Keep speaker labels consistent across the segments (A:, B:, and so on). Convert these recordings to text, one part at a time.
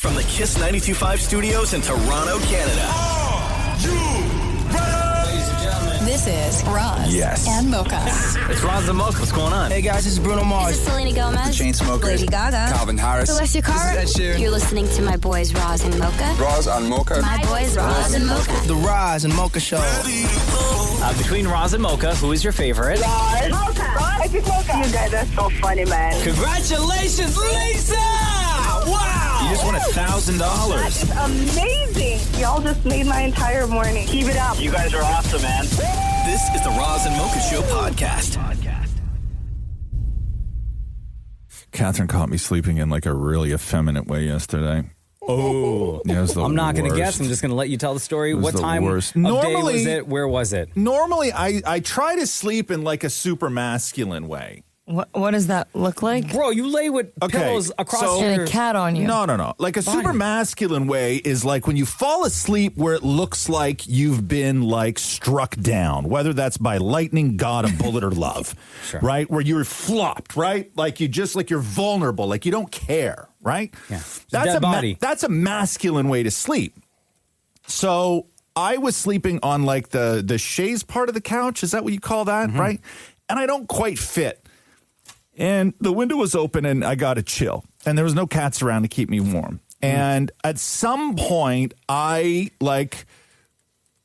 A: From the Kiss 92.5 studios in Toronto, Canada.
B: Are you ready?
C: Ladies and gentlemen.
D: This is Roz and Mocha.
C: It's Roz and Mocha. What's going on?
E: Hey guys, this is Bruno Mars.
F: This is Selena Gomez.
E: The Chainsmokers.
F: Lady Gaga.
E: Calvin Harris.
F: Alessia Cara.
E: This is Ed Sheeran.
F: You're listening to my boys Roz and Mocha.
G: Roz and Mocha.
F: My boys Roz and Mocha.
E: The Roz and Mocha Show.
C: Between Roz and Mocha, who is your favorite?
H: Mocha. I pick Mocha. You guys are so funny, man.
C: Congratulations, Lisa! Wow!
A: You just won $1,000.
H: That is amazing. Y'all just made my entire morning. Keep it up.
A: You guys are awesome, man. This is the Roz and Mocha Show podcast.
I: Catherine caught me sleeping in like a really effeminate way yesterday.
C: Oh.
I: Yeah, it was the
C: I'm not going to
I: worst.
C: guess. I'm just going to let you tell the story.
I: It was
C: What
I: the
C: time
I: worst.
C: of day
I: Normally-
C: was it? Where was it?
I: Normally, I try to sleep in like a super masculine way.
J: What does that look like?
C: Bro, you lay with pillows across
I: so-
C: your...
J: And a cat on you.
I: No. Like a super masculine way is like when you fall asleep where it looks like you've been like struck down, whether that's by lightning, God, a bullet, or love,
C: Sure.
I: right? Where you're flopped, right? Like you just like you're vulnerable, like you don't care, right?
C: Yeah.
I: That's
C: Dead
I: a
C: body.
I: that's a masculine way to sleep. So I was sleeping on like the chaise part of the couch. Is that what you call that, right? And I don't quite fit. And the window was open and I got a chill. And there was no cats around to keep me warm. And at some point, I like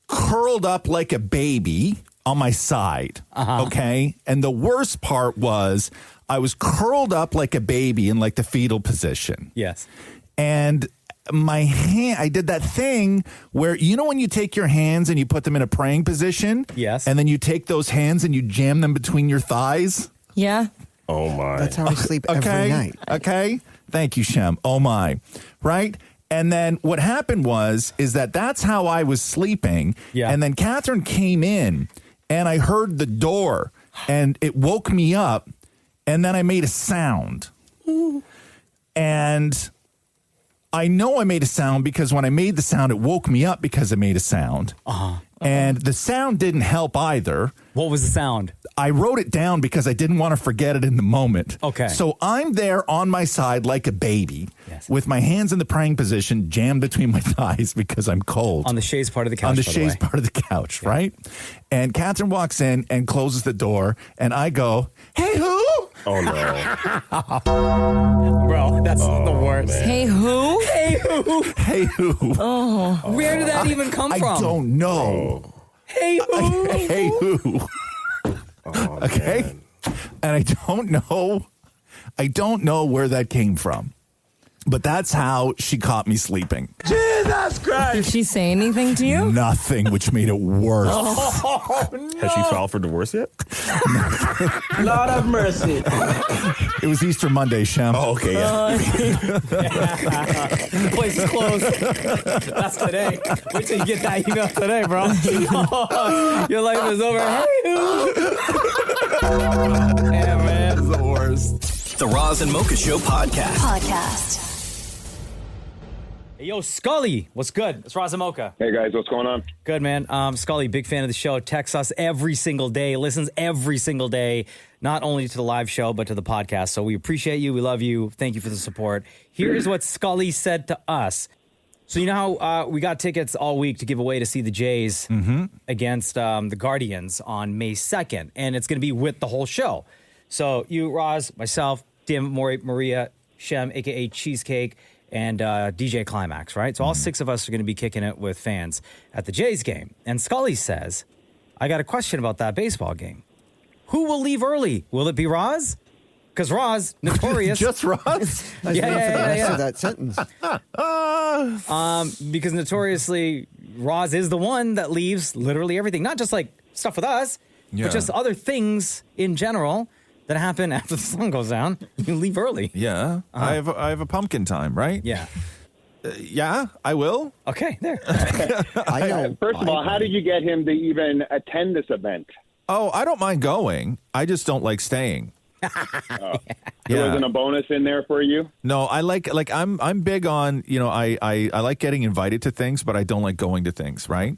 I: curled up like a baby on my side. Okay. And the worst part was I was curled up like a baby in like the fetal position.
C: Yes.
I: And my hand, I did that thing where, you know, when you take your hands and you put them in a praying position?
C: Yes.
I: And then you take those hands and you jam them between your thighs?
J: Yeah.
G: Oh my.
K: That's how I sleep every night.
I: Okay. Thank you, Shem. Oh my. Right? And then what happened is that's how I was sleeping.
C: Yeah.
I: And then Catherine came in and I heard the door and it woke me up and then I made a sound. And I know I made a sound because when I made the sound, it woke me up because I made a sound. And the sound didn't help either.
C: What was the sound?
I: I wrote it down because I didn't want to forget it in the moment.
C: Okay.
I: So I'm there on my side like a baby
C: Yes.
I: with my hands in the praying position jammed between my thighs because I'm cold.
C: On the chaise part of the couch,
I: On the
C: by
I: chaise
C: way.
I: part of the couch, right? And Catherine walks in and closes the door and I go, "Hey, who?"
G: Oh no.
C: Bro, that's the worst.
G: man.
J: Hey, who?
C: Hey, who?
I: Hey, who?
C: Where did that even come
I: I
C: from?
I: don't know.
C: Hey, who?
I: Hey, who?
G: Oh,
I: Okay.
G: man.
I: And I don't know where that came from. But that's how she caught me sleeping.
G: Jesus Christ.
J: Did she say anything to you?
I: Nothing, which made it worse.
G: Has she filed for divorce yet?
E: Lord have mercy.
I: It was Easter Monday, Shem.
G: Oh, okay. Yeah.
C: The place is closed. That's today. Wait till you get that email today, bro. Your life is over. Hey, yeah, man.
I: It's the worst.
A: The Roz and Mocha Show podcast.
C: Hey, yo, Scully, what's good? It's Roz and Mocha.
G: Hey guys, what's going on?
C: Good, man. Scully, big fan of the show. Texts us every single day, listens every single day, not only to the live show, but to the podcast. So we appreciate you. We love you. Thank you for the support. Here's what Scully said to us. So you know how we got tickets all week to give away to see the Jays against the Guardians on May 2nd, and it's going to be with the whole show. So you, Roz, myself, Maurie, Maria, Shem, a.k.a. Cheesecake, and DJ Climax, right? So all six of us are going to be kicking it with fans at the Jays game. And Scully says, I got a question about that baseball game. Who will leave early? Will it be Roz? Because Roz, notorious.
I: Just Roz?
K: I was waiting for the rest of that sentence.
C: Because notoriously, Roz is the one that leaves literally everything. Not just like stuff with us, but just other things in general that happen after the sun goes down. You leave early.
I: Yeah. I have a pumpkin time, right?
C: Yeah.
I: Yeah, I will.
C: Okay, there.
K: I know.
G: First of all, how did you get him to even attend this event?
I: Oh, I don't mind going. I just don't like staying.
G: There wasn't a bonus in there for you?
I: No, I like I'm big on, I like getting invited to things, but I don't like going to things, right?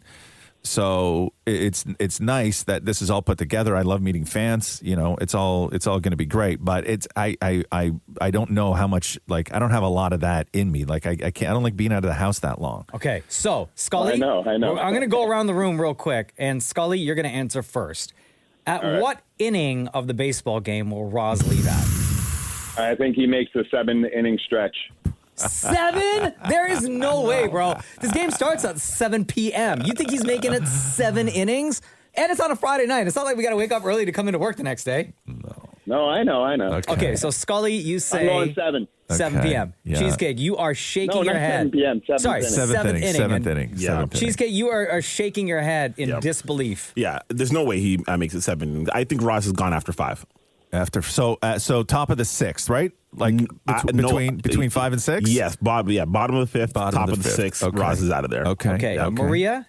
I: So it's nice that this is all put together. I love meeting fans. You know, it's all going to be great. But I don't know how much, like, I don't have a lot of that in me. Like I don't like being out of the house that long.
C: Okay, so Scully,
G: I know.
C: I'm going to go around the room real quick, and Scully, you're going to answer first. At what inning of the baseball game will Roz leave at?
G: I think he makes a 7-inning stretch.
C: 7? There is no way, bro. This game starts at 7 p.m. You think he's making it 7 innings? And it's on a Friday night. It's not like we got to wake up early to come into work the next day.
G: No, I know.
C: Okay, so Scully, you say...
G: I'm going 7.
C: 7 p.m.
I: Yeah.
C: Cheesecake, you are shaking your head.
G: 7 p.m.
C: Seventh inning.
L: Yeah.
C: Cheesecake, you are shaking your head in disbelief.
L: Yeah, there's no way he makes it 7. I think Ross has gone after 5.
I: So top of the 6th, right? Like between 5 and 6?
L: Yes, bottom of the 5th, top of the 6th.
I: Okay.
L: Ross is out of there.
I: Okay.
C: Maria?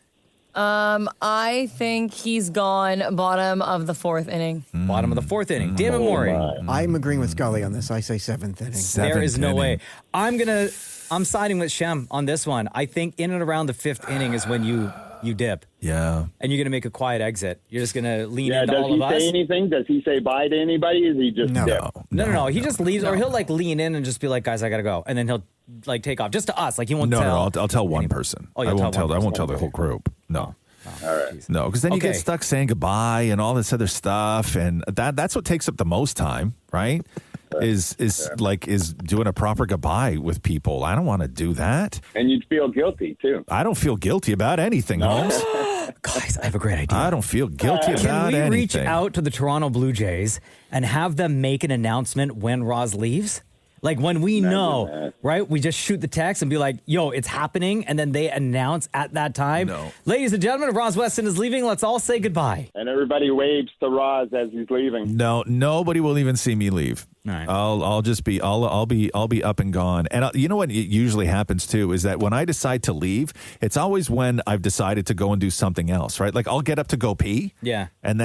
J: I think he's gone bottom of the 4th inning.
C: Bottom of the 4th inning. Damn it, Maury.
K: I'm agreeing with Scully on this. I say 7th inning.
C: There is no way. I'm siding with Shem on this one. I think in and around the 5th inning is when you dip.
I: Yeah.
C: And you're going to make a quiet exit. You're just going to lean into all of us.
G: Does he say anything? Does he say bye to anybody? Is he just
C: No. He just leaves, or he'll like lean in and just be like, guys, I got to go. And then he'll like take off just to us. Like he won't tell.
I: No, I'll tell one person.
C: Oh,
I: I won't tell the whole group. No.
G: All right.
I: No, because then you get stuck saying goodbye and all this other stuff, and that's what takes up the most time, right? Is doing a proper goodbye with people. I don't want to do that.
G: And you'd feel guilty too.
I: I don't feel guilty about anything, Holmes.
C: Guys, I have a great idea.
I: I don't feel guilty about anything.
C: Can we reach out to the Toronto Blue Jays and have them make an announcement when Roz leaves? Like when we know, right? We just shoot the text and be like, yo, it's happening. And then they announce at that time. No. Ladies and gentlemen, Roz Weston is leaving. Let's all say goodbye.
G: And everybody waves to Roz as he's leaving.
I: No, nobody will even see me leave.
C: All right.
I: I'll just be I'll be up and gone. And you know what usually happens too is that when I decide to leave, it's always when I've decided to go and do something else, right? Like I'll get up to go pee.
C: Yeah.
I: And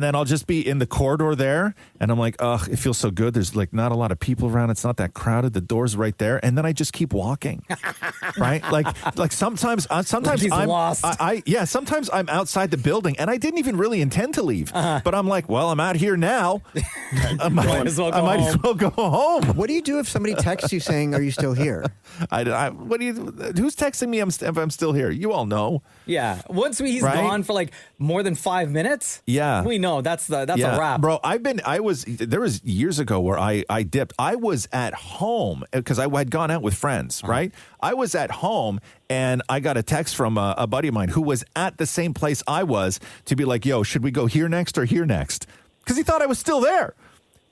I: then I'll just be in the corridor there, and I'm like, ugh, it feels so good. There's like not a lot of people around. It's not that crowded. The door's right there, and then I just keep walking, right? Like sometimes
C: he's
I: I'm
C: lost.
I: Sometimes I'm outside the building, and I didn't even really intend to leave, but I'm like, well, I'm out here now. I might as well go home.
K: What do you do if somebody texts you saying, "Are you still here?"
I: Who's texting me if I'm still here? You all know.
C: Yeah. Once he's gone for like more than 5 minutes.
I: Yeah.
C: We know that's a wrap.
I: Bro, there was years ago where I dipped. I was at home because I had gone out with friends, right? I was at home and I got a text from a buddy of mine who was at the same place I was to be like, yo, should we go here next or here next? Because he thought I was still there.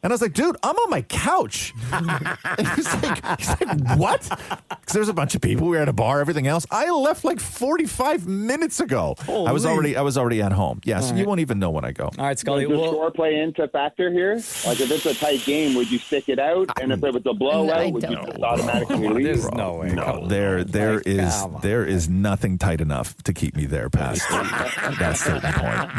I: And I was like, dude, I'm on my couch. And he's like, what? Because there's a bunch of people. We were at a bar, everything else. I left like 45 minutes ago. Holy. I was already at home. Yeah, so you won't even know when I go.
C: All right, Scully.
G: Does the score play into factor here? Like if it's a tight game, would you stick it out? And if it was a blowout, would you just automatically leave?
C: There's no way.
I: No, there is nothing tight enough to keep me there past that certain point.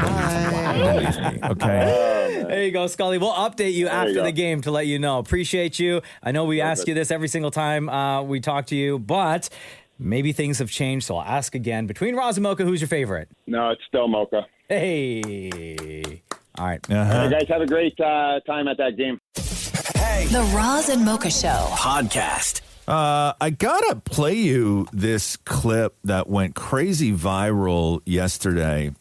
I: Believe me. Okay.
C: There you go, Scully. We'll update you after the game to let you know. Appreciate you. I know we ask you this every single time we talk to you, but maybe things have changed, so I'll ask again. Between Roz and Mocha, who's your favorite?
G: No, it's still Mocha.
C: Hey. All right.
G: You guys have a great time at that game.
D: The Roz and Mocha Show
A: podcast.
I: I gotta play you this clip that went crazy viral yesterday.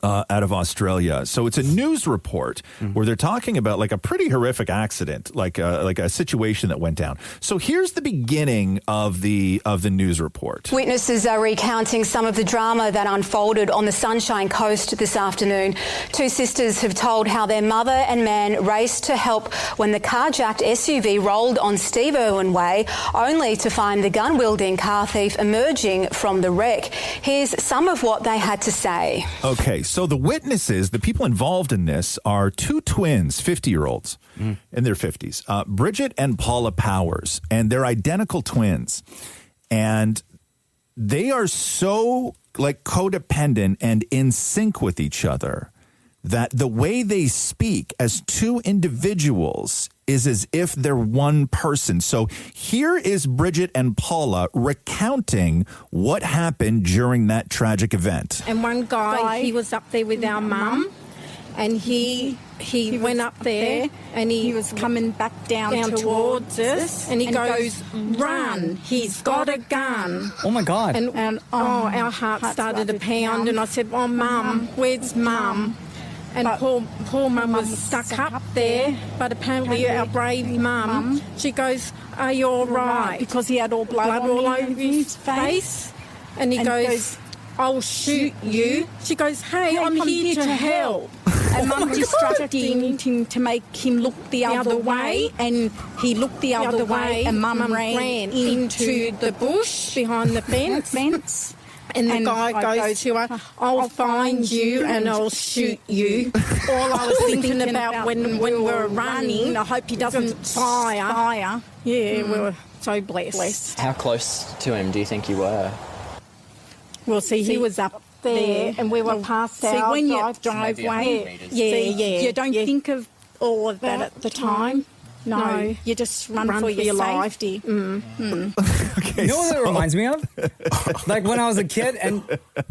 I: Out of Australia. So it's a news report where they're talking about like a pretty horrific accident, like a situation that went down. So here's the beginning of the news report.
M: Witnesses are recounting some of the drama that unfolded on the Sunshine Coast this afternoon. Two sisters have told how their mother and man raced to help when the carjacked SUV rolled on Steve Irwin Way, only to find the gun-wielding car thief emerging from the wreck. Here's some of what they had to say.
I: Okay, so the witnesses, the people involved in this, are two twins, 50-year-olds in their 50s, Bridget and Paula Powers, and they're identical twins. And they are so like codependent and in sync with each other that the way they speak as two individuals is as if they're one person. So here is Bridget and Paula recounting what happened during that tragic event.
N: And one guy, he was up there with our mum, and he went up there, and he was coming back down towards us, and he goes, "Run, he's got a gun."
C: Oh, my God.
N: And our heart started to pound, and I said, "Oh, Mum, where's Mum?" And poor Mum was stuck up there, but apparently our brave Mum, she goes, "Are you all right?" Because he had all blood all over his face. And he goes, "I'll shoot you." She goes, "Hey, I'm here to help." And Mum distracted him to make him look the other way, and he looked the other way, and Mum ran into the bush behind the fence. And the guy goes to her, "I'll find you and I'll shoot you." All I was thinking about when we were running, I hope he doesn't fire. Yeah, we were so blessed.
O: How close to him do you think you were?
N: Well, see, he was up there, and we were past our
H: when you
N: driveway. Yeah. You don't think of all of that at the time. No, you just run for your life.
C: You know what that reminds me of? Like when I was a kid and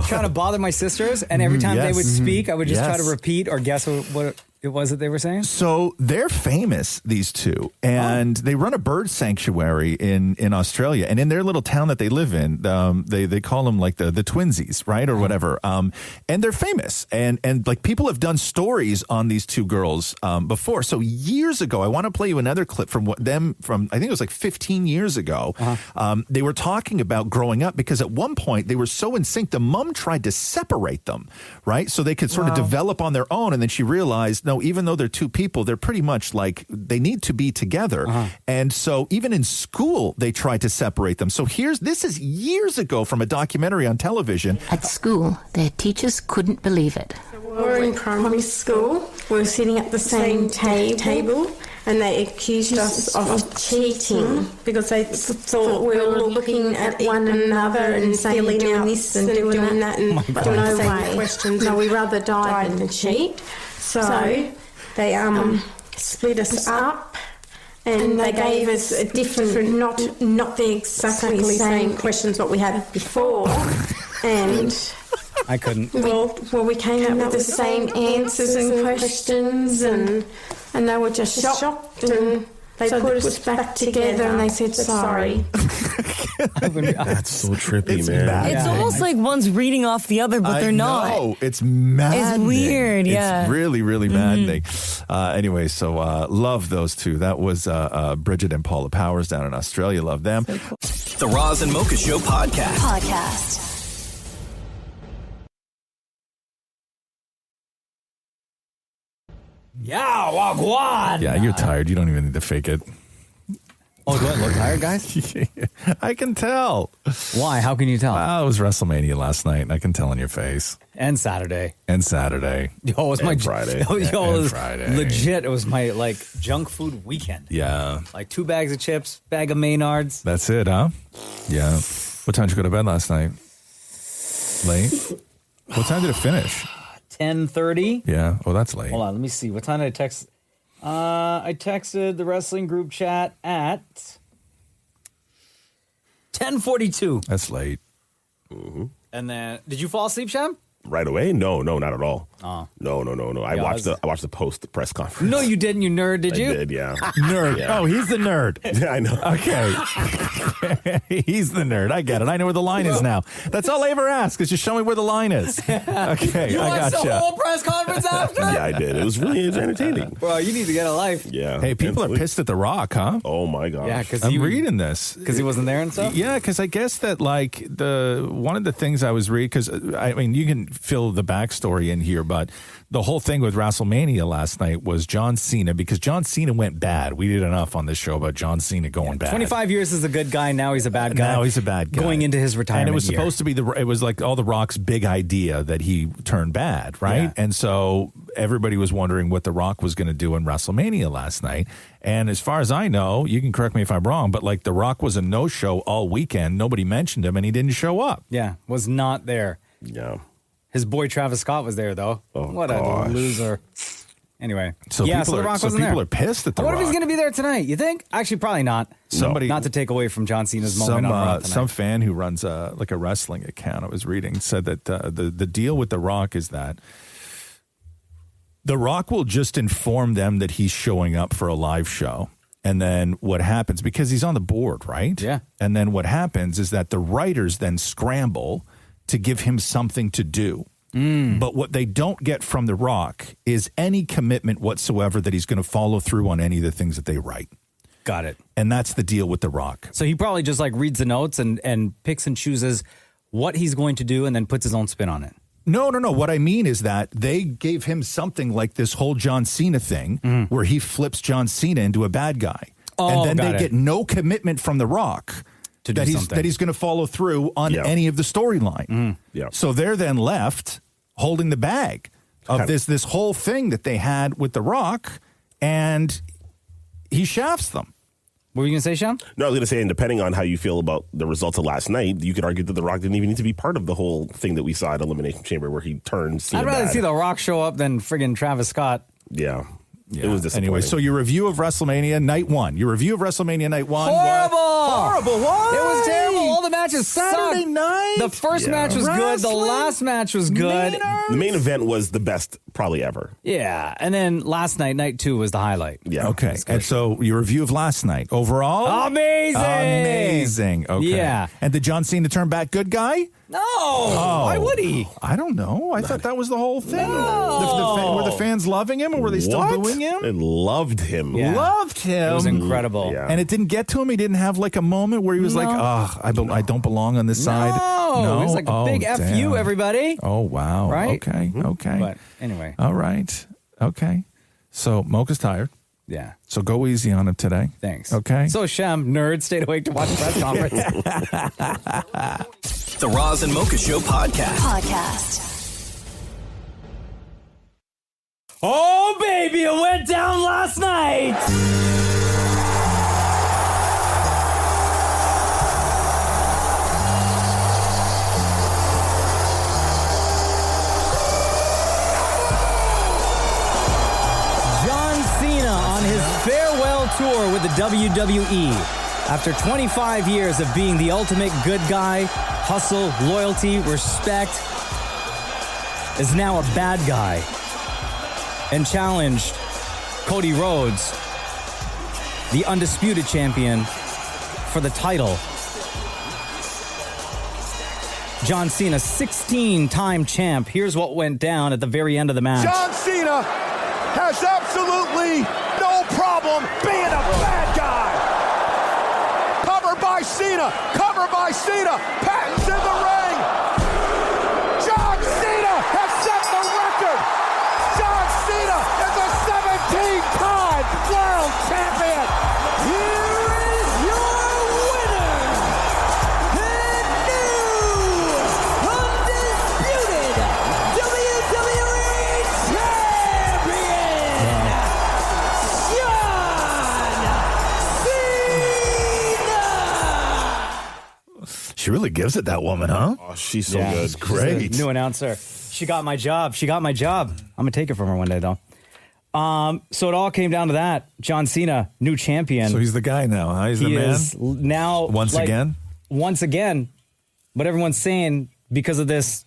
C: trying to bother my sisters, and every time they would speak, I would just try to repeat or guess what it was that they were saying.
I: So they're famous, these two, and they run a bird sanctuary in Australia. And in their little town that they live in, they call them like the twinsies, right, or whatever. And they're famous, and like people have done stories on these two girls before. So years ago, I want to play you another clip from I think it was like 15 years ago. They were talking about growing up because at one point they were so in sync. The mom tried to separate them, right, so they could sort of develop on their own, and then she realized, no, even though they're two people, they're pretty much like they need to be together. And so even in school, they tried to separate them. So this is years ago from a documentary on television.
P: At school, their teachers couldn't believe it.
N: We're in primary school. We're sitting at the same table, and they accused us of cheating because they thought we were looking at one another and saying we're doing this and doing that, and no way. Questions. No, we rather die than cheat. So they split us up, and they gave us a different, not the exactly same questions what we had before, and
C: I couldn't.
N: Well, we came up with the same answers and questions, and they were just shocked, and they put us back together, and they said sorry.
L: That's so trippy, man.
J: It's almost like one's reading off the other, but they're not.
I: No, it's maddening.
J: It's weird, yeah.
I: It's really, really maddening. Anyway, so love those two. That was Bridget and Paula Powers down in Australia. Love them.
A: So cool. The Roz and Mocha Show podcast.
C: Yeah, wagwan.
I: Yeah, you're tired. You don't even need to fake it.
C: Oh, do I look tired, guys?
I: I can tell.
C: Why? How can you tell?
I: It was WrestleMania last night, and I can tell on your face.
C: And Saturday.
I: Yo,
C: it was my
L: Friday.
C: Yo, it was
I: Friday.
C: Legit. It was my junk food weekend.
I: Yeah.
C: Like 2 bags of chips, bag of Maynards.
I: That's it, huh? Yeah. What time did you go to bed last night? Late? What time did it finish?
C: 10:30.
I: Yeah. Oh, that's late.
C: Hold on. Let me see. What time did I text? I texted the wrestling group chat at 10:42.
I: That's late.
L: Mm-hmm.
C: And then, did you fall asleep, Shem?
L: Right away? No, not at all.
C: Oh.
L: No. I watched the post press conference.
C: No, you didn't, you nerd, did you?
L: I did, yeah.
I: Nerd.
L: Yeah.
I: Oh, he's the nerd.
L: Yeah, I know.
I: Okay. He's the nerd. I get it. I know where the line is now. That's all I ever ask is just show me where the line is. Okay,
C: You
I: I
C: watched
I: gotcha.
C: the whole press conference after?
L: Yeah, I did. It was entertaining.
C: Bro, you need to get a life.
L: Yeah.
I: Hey, people are pissed at The Rock, huh?
L: Oh, my gosh.
C: Yeah, because
I: I'm reading this.
C: Because he wasn't there and stuff?
I: Yeah, because I guess that one of the things I was reading, because I mean, you can fill the backstory in here, but the whole thing with WrestleMania last night was John Cena, because John Cena went bad. We did enough on this show about John Cena going bad.
C: 25 years as a good guy, now he's a bad guy.
I: Now he's a bad guy.
C: Going into his retirement
I: And it was
C: year.
I: supposed to be it was like all The Rock's big idea that he turned bad, right?
C: Yeah.
I: And so everybody was wondering what The Rock was going to do in WrestleMania last night. And as far as I know, you can correct me if I'm wrong, but like The Rock was a no-show all weekend. Nobody mentioned him and he didn't show up.
C: Yeah, was not there.
L: Yeah.
C: His boy Travis Scott was there, though. What a loser. Anyway.
I: So
C: The
I: people
C: Rock wasn't
I: people
C: there.
I: are pissed at The
C: What
I: Rock.
C: if he's going to be there tonight? You think? Actually, probably not. Not to take away from John Cena's moment on Raw tonight.
I: Some fan who runs a wrestling account I was reading said that the deal with The Rock is that The Rock will just inform them that he's showing up for a live show. And then what happens, because he's on the board, right?
C: Yeah.
I: And then what happens is that the writers then scramble to give him something to do. But what they don't get from The Rock is any commitment whatsoever that he's going to follow through on any of the things that they write.
C: Got it.
I: And that's the deal with The Rock.
C: So he probably just like reads the notes and picks and chooses what he's going to do and then puts his own spin on it.
I: No. What I mean is that they gave him something like this whole John Cena thing where he flips John Cena into a bad guy.
C: Oh,
I: and then
C: got
I: they
C: it.
I: get no commitment from The Rock that he's going to follow through on any of the storyline.
L: Yeah.
I: So they're then left holding the bag of this whole thing that they had with The Rock, and he shafts them.
C: What were you going to say, Sean?
L: No, I was going to say, and depending on how you feel about the results of last night, you could argue that The Rock didn't even need to be part of the whole thing that we saw at Elimination Chamber where he turned Cena
C: I'd rather
L: bad.
C: see The Rock show up than friggin' Travis Scott.
L: Yeah. It was disappointing.
I: Anyway, so your review of WrestleMania Night 1. Your review of WrestleMania Night 1.
C: Horrible!
I: Horrible. What?
C: It was terrible. All the matches
I: Saturday
C: sucked.
I: night?
C: The first match was good. The last match was good.
L: The main event was the best probably ever.
C: Yeah. And then last night, night 2 was the highlight.
L: Yeah.
I: Okay. And so your review of last night. Overall?
C: Amazing.
I: Amazing. Okay.
C: Yeah.
I: And did John Cena turn back good guy?
C: No. Why would he?
I: I don't know. I thought that was the whole thing.
C: No.
I: Were the fans loving him or were they still booing him?
L: They loved him.
C: Yeah.
I: Loved him.
C: It was incredible.
L: Yeah.
I: And it didn't get to him. He didn't have like a moment where he was like, "Oh, I don't belong on this side."
C: No. It was like a big
I: damn.
C: F you, everybody.
I: Oh, wow.
C: Right?
I: Okay.
C: But anyway.
I: All right. Okay. So Mocha's tired.
C: Yeah.
I: So go easy on him today.
C: Thanks.
I: Okay.
C: So Shem, nerd, stayed awake to watch the press conference.
A: The Roz and Mocha Show podcast.
C: Oh, baby, it went down last night. John Cena on his farewell tour with the WWE. After 25 years of being the ultimate good guy, hustle, loyalty, respect, is now a bad guy and challenged Cody Rhodes, the undisputed champion, for the title. John Cena, 16-time champ. Here's what went down at the very end of the match.
B: John Cena has absolutely no problem being a bad guy. Cover by Cena. Patton's in the ring. John Cena has set the record. John Cena is a 17-time world champion. Here is your winner, and new undisputed WWE champion, John Cena.
I: She really gives it, that woman, huh?
L: Oh, she's so
C: Yeah,
L: good.
C: she's
I: Great.
C: a new announcer. She got my job. I'm gonna take it from her one day, though. So it all came down to that. John Cena, new champion.
I: So he's the guy now, huh? He's the
C: He
I: man?
C: is now
I: Once again?
C: Once again. But everyone's saying because of this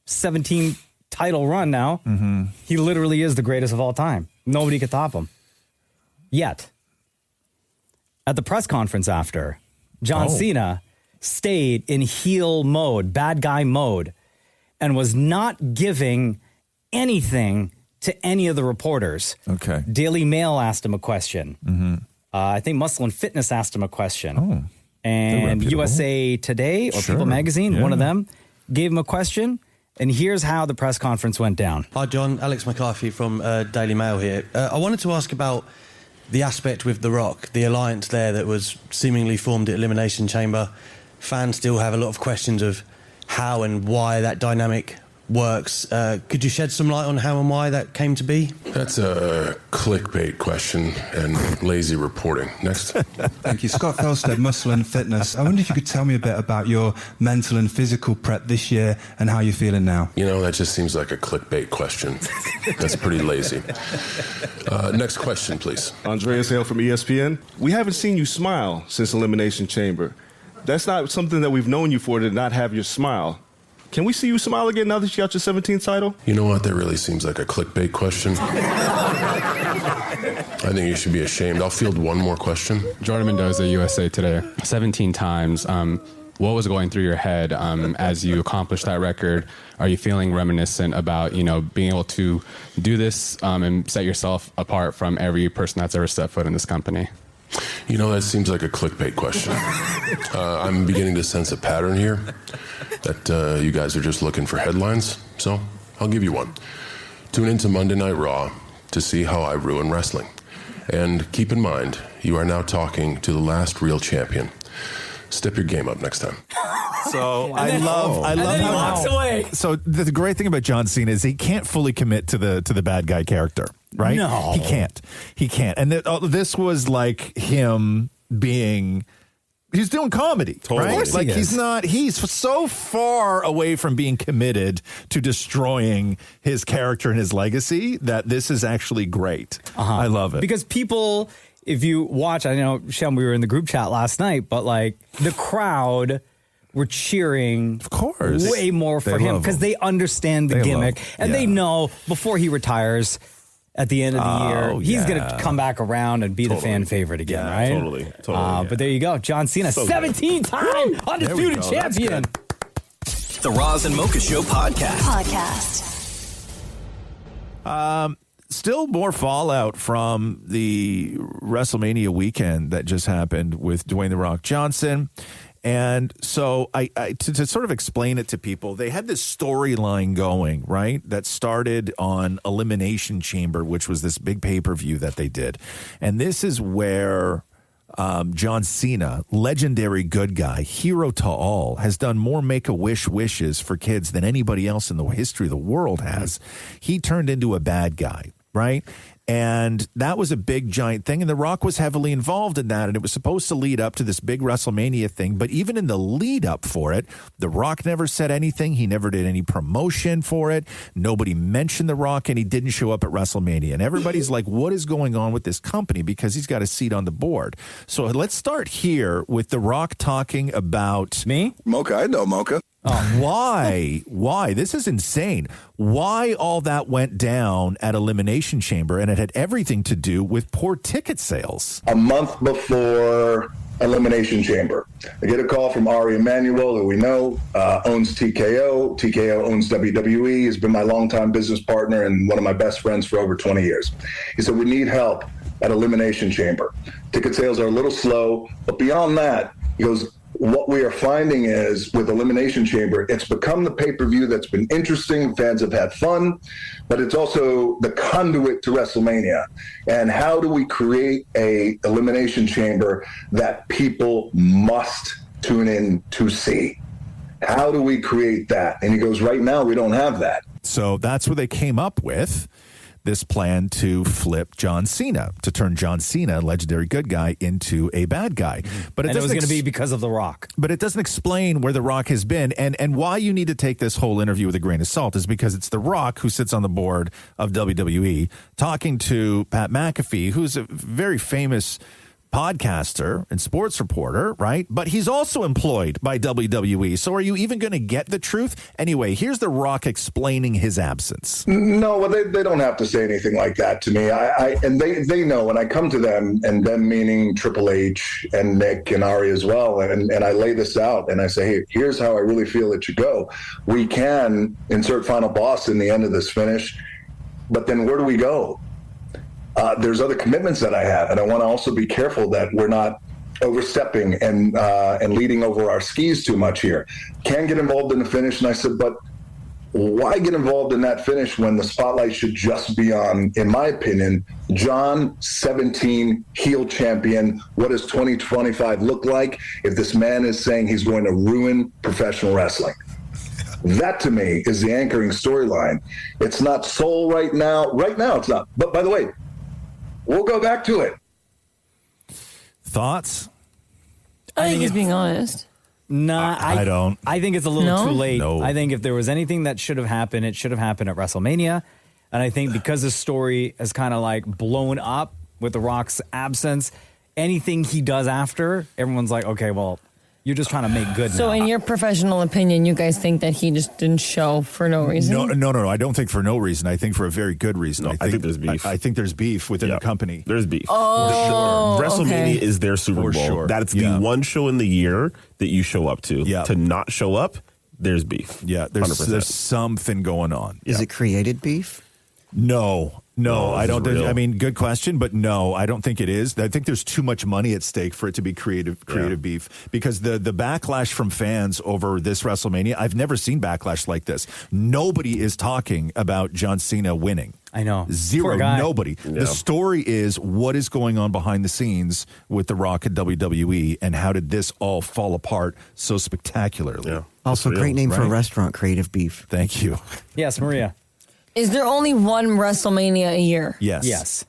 C: 17 title run now, he literally is the greatest of all time. Nobody could top him. Yet. At the press conference after, John Cena stayed in heel mode, bad guy mode, and was not giving anything to any of the reporters.
I: Okay.
C: Daily Mail asked him a question. I think Muscle and Fitness asked him a question.
I: Oh.
C: And
I: reputable.
C: USA Today or
I: Sure.
C: People Magazine, one of
I: Yeah.
C: them, gave him a question. And here's how the press conference went down.
Q: Hi, John. Alex McCarthy from Daily Mail here. I wanted to ask about the aspect with The Rock, the alliance there that was seemingly formed at Elimination Chamber. Fans still have a lot of questions of how and why that dynamic works. Could you shed some light on how and why that came to be?
R: That's a clickbait question and lazy reporting. Next.
S: Thank you. Scott Felstead, Muscle and Fitness. I wonder if you could tell me a bit about your mental and physical prep this year and how you're feeling now.
R: You know, that just seems like a clickbait question. That's pretty lazy. Next question, please.
T: Andreas Hale from ESPN. We haven't seen you smile since Elimination Chamber. That's not something that we've known you for, to not have your smile. Can we see you smile again now that you got your 17th title?
R: You know what? That really seems like a clickbait question. I think you should be ashamed. I'll field one more question.
U: Jordan Mendoza, USA Today. 17 times. What was going through your head as you accomplished that record? Are you feeling reminiscent about, being able to do this and set yourself apart from every person that's ever stepped foot in this company?
R: You know, that seems like a clickbait question. I'm beginning to sense a pattern here that you guys are just looking for headlines. So I'll give you one. Tune into Monday Night Raw to see how I ruin wrestling. And keep in mind, you are now talking to the last real champion. Step your game up next time.
I: So I love
C: he walks away.
I: So the great thing about John Cena is he can't fully commit to the bad guy character, right?
C: No.
I: He can't. And this was like him being. He's doing comedy,
L: Totally.
I: right? Like he's so far away from being committed to destroying his character and his legacy that this is actually great. I love it.
C: Because people, if you watch, I know, Shem, we were in the group chat last night, but like the crowd were cheering,
I: of course,
C: way more for him because they understand the gimmick and they know before he retires at the end of the year, he's going to come back around and be the fan favorite again, right?
L: Totally.
C: But there you go. John Cena, 17-time undisputed champion.
A: The Roz and Mocha Show podcast.
I: Still more fallout from the WrestleMania weekend that just happened with Dwayne The Rock Johnson. And so to sort of explain it to people, they had this storyline going, right, that started on Elimination Chamber, which was this big pay-per-view that they did. And this is where John Cena, legendary good guy, hero to all, has done more Make-A-Wish wishes for kids than anybody else in the history of the world has. He turned into a bad guy, right? And that was a big, giant thing. And The Rock was heavily involved in that. And it was supposed to lead up to this big WrestleMania thing. But even in the lead up for it, The Rock never said anything. He never did any promotion for it. Nobody mentioned The Rock, and he didn't show up at WrestleMania. And everybody's like, what is going on with this company? Because he's got a seat on the board. So let's start here with The Rock talking about...
C: Me?
V: Mocha, I know Mocha.
I: Why? This is insane. Why all that went down at Elimination Chamber, and it had everything to do with poor ticket sales.
V: A month before Elimination Chamber, I get a call from Ari Emanuel, who we know owns TKO. TKO owns WWE. He's been my longtime business partner and one of my best friends for over 20 years. He said, we need help at Elimination Chamber. Ticket sales are a little slow, but beyond that, he goes, what we are finding is with Elimination Chamber, it's become the pay-per-view that's been interesting. Fans have had fun, but it's also the conduit to WrestleMania. And how do we create a Elimination Chamber that people must tune in to see? How do we create that? And he goes, right now, we don't have that.
I: So that's what they came up with. This plan to flip John Cena, to turn John Cena, legendary good guy, into a bad guy. But
C: it was going to be because of The Rock.
I: But it doesn't explain where The Rock has been. And why you need to take this whole interview with a grain of salt is because it's The Rock who sits on the board of WWE talking to Pat McAfee, who's a very famous podcaster and sports reporter, right? But he's also employed by WWE. So are you even going to get the truth? Anyway, here's The Rock explaining his absence.
V: No, well, they don't have to say anything like that to me. And they know when I come to them, and them meaning Triple H and Nick and Ari as well, and I lay this out and I say, hey, here's how I really feel it should go. We can insert Final Boss in the end of this finish, but then where do we go? There's other commitments that I have, and I want to also be careful that we're not overstepping and leading over our skis too much here. Can get involved in the finish, and I said, but why get involved in that finish when the spotlight should just be on, in my opinion, John, 17, heel champion. What does 2025 look like if this man is saying he's going to ruin professional wrestling? That to me is the anchoring storyline. It's not soul right now. Right now, it's not. But by the way, we'll go back to it.
I: Thoughts?
J: I think he's being honest.
C: Nah,
I: I don't.
C: I think it's a little too late.
I: No.
C: I think if there was anything that should have happened, it should have happened at WrestleMania. And I think because the story has kind of like blown up with The Rock's absence, anything he does after, everyone's like, okay, well, you're just trying to make good
J: So
C: now.
J: in your professional opinion, you guys think that he just didn't show for no reason?
I: No. I don't think for no reason. I think for a very good reason.
L: I think there's beef.
I: I think there's beef within the company.
L: There's beef.
J: Oh,
L: for sure. WrestleMania
J: okay.
L: is their Super Bowl.
I: sure.
L: That's the one show in the year that you show up to.
I: Yeah.
L: To not show up, there's beef.
I: Yeah,
L: 100%.
I: there's something going on.
K: Is it created beef?
I: No, I don't.
L: real.
I: I mean, good question, but no, I don't think it is. I think there's too much money at stake for it to be creative beef, because the backlash from fans over this WrestleMania, I've never seen backlash like this. Nobody is talking about John Cena winning.
C: I know.
I: Zero.
C: Poor guy.
I: Nobody.
L: Yeah.
I: The story is what is going on behind the scenes with The Rock and WWE, and how did this all fall apart so spectacularly?
L: Yeah.
K: Also,
L: That's
K: great
L: real,
K: name for a
I: right?
K: restaurant, Creative Beef.
I: Thank you.
C: Yes, Maria.
J: Is there only one WrestleMania a year?
I: Yes.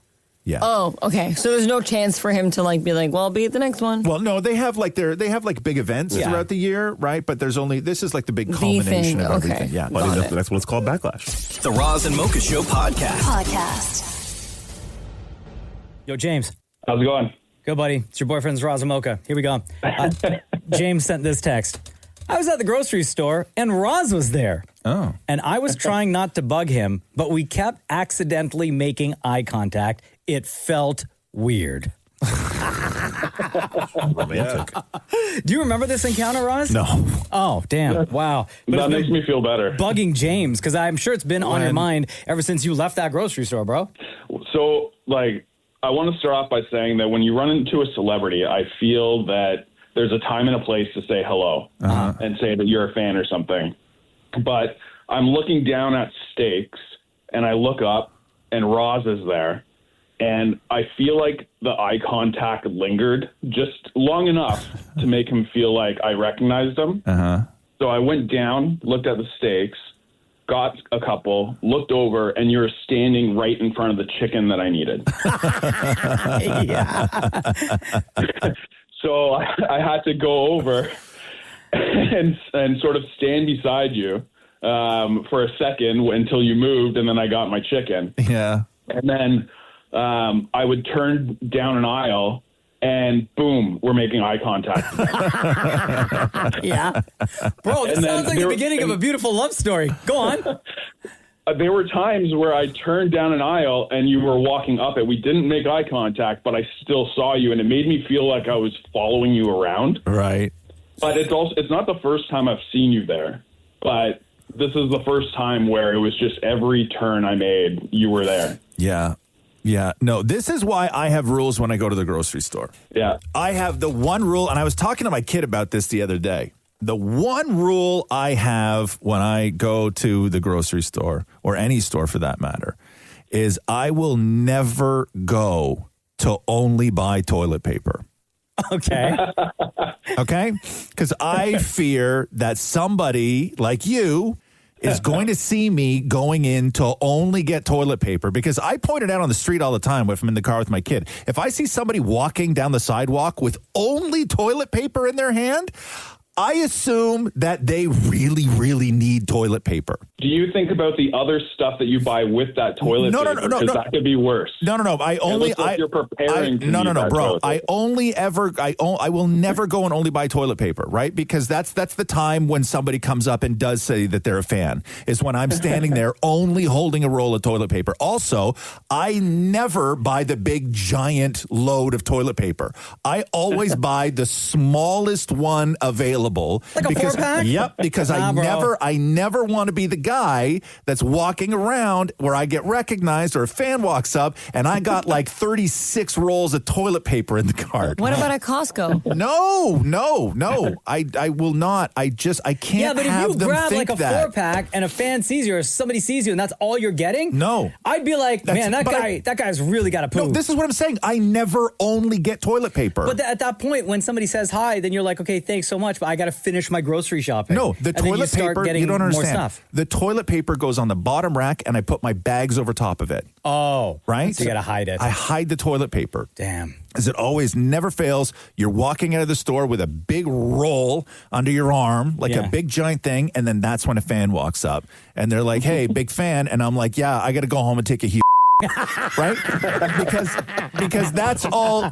I: Yeah.
J: Oh, okay. So there's no chance for him to like be like, well, I'll be at the next one.
I: Well, no, they have like big events throughout the year, right? But this is like the big culmination of everything. Yeah.
L: Well, I think that's what it's called, Backlash.
A: The Roz and Mocha Show podcast.
C: Yo, James.
E: How's it going?
C: Good, buddy. It's your boyfriend's Roz and Mocha. Here we go. James sent this text. I was at the grocery store and Roz was there.
I: Oh.
C: And I was trying not to bug him, but we kept accidentally making eye contact. It felt weird.
L: Romantic.
C: Do you remember this encounter, Roz?
I: No.
C: Oh, damn. Wow. But
E: That
C: it's
E: makes
C: been
E: me feel better.
C: bugging James, because I'm sure it's been on your mind ever since you left that grocery store, bro.
E: So, like, I want to start off by saying that when you run into a celebrity, I feel that there's a time and a place to say hello and say that you're a fan or something. But I'm looking down at steaks, and I look up, and Roz is there. And I feel like the eye contact lingered just long enough to make him feel like I recognized him. So I went down, looked at the steaks, got a couple, looked over, and you were standing right in front of the chicken that I needed. So I had to go over and sort of stand beside you for a second until you moved, and then I got my chicken.
I: Yeah.
E: And then I would turn down an aisle, and boom, we're making eye contact.
C: Yeah. Bro, this sounds like the beginning of a beautiful love story. Go on.
E: There were times where I turned down an aisle and you were walking up it. We didn't make eye contact, but I still saw you, and it made me feel like I was following you around.
I: Right.
E: But it's not the first time I've seen you there. But this is the first time where it was just every turn I made, you were there.
I: Yeah. Yeah. No, this is why I have rules when I go to the grocery store.
E: Yeah.
I: I have the one rule, and I was talking to my kid about this the other day. The one rule I have when I go to the grocery store, or any store for that matter, is I will never go to only buy toilet paper.
C: Okay.
I: Okay? Because I fear that somebody like you is going to see me going in to only get toilet paper, because I point it out on the street all the time if I'm in the car with my kid. If I see somebody walking down the sidewalk with only toilet paper in their hand, I assume that they really, really need toilet paper.
E: Do you think about the other stuff that you buy with that toilet paper?
I: No.
E: Because that could be worse.
I: No. I
E: you're preparing to use that
I: bro.
E: toilet paper.
I: I will never go and only buy toilet paper, right? Because that's the time when somebody comes up and does say that they're a fan, is when I'm standing there only holding a roll of toilet paper. Also, I never buy the big giant load of toilet paper. I always buy the smallest one available.
C: Like a 4-pack?
I: Yep, because I never want to be the guy that's walking around where I get recognized or a fan walks up and I got like 36 rolls of toilet paper in the cart.
J: What about at Costco?
I: No. I will not. I can't
C: Yeah, but if
I: have
C: you
I: them
C: grab
I: think
C: like a
I: that.
C: 4-pack and a fan sees you or somebody sees you and that's all you're getting?
I: No.
C: I'd be like, man, that guy's really got to poo.
I: No, this is what I'm saying. I never only get toilet paper.
C: But at that point, when somebody says hi, then you're like, okay, thanks so much, but I got to finish my grocery shopping.
I: No, the
C: And then you
I: toilet
C: start
I: paper,
C: getting
I: you don't understand.
C: more stuff.
I: The toilet paper goes on the bottom rack and I put my bags over top of it.
C: Oh.
I: Right?
C: So you got to hide it.
I: I hide the toilet paper.
C: Damn.
I: As it always never fails, you're walking out of the store with a big roll under your arm, like a big giant thing, and then that's when a fan walks up. And they're like, hey, big fan. And I'm like, yeah, I got to go home and take a huge right? Because that's all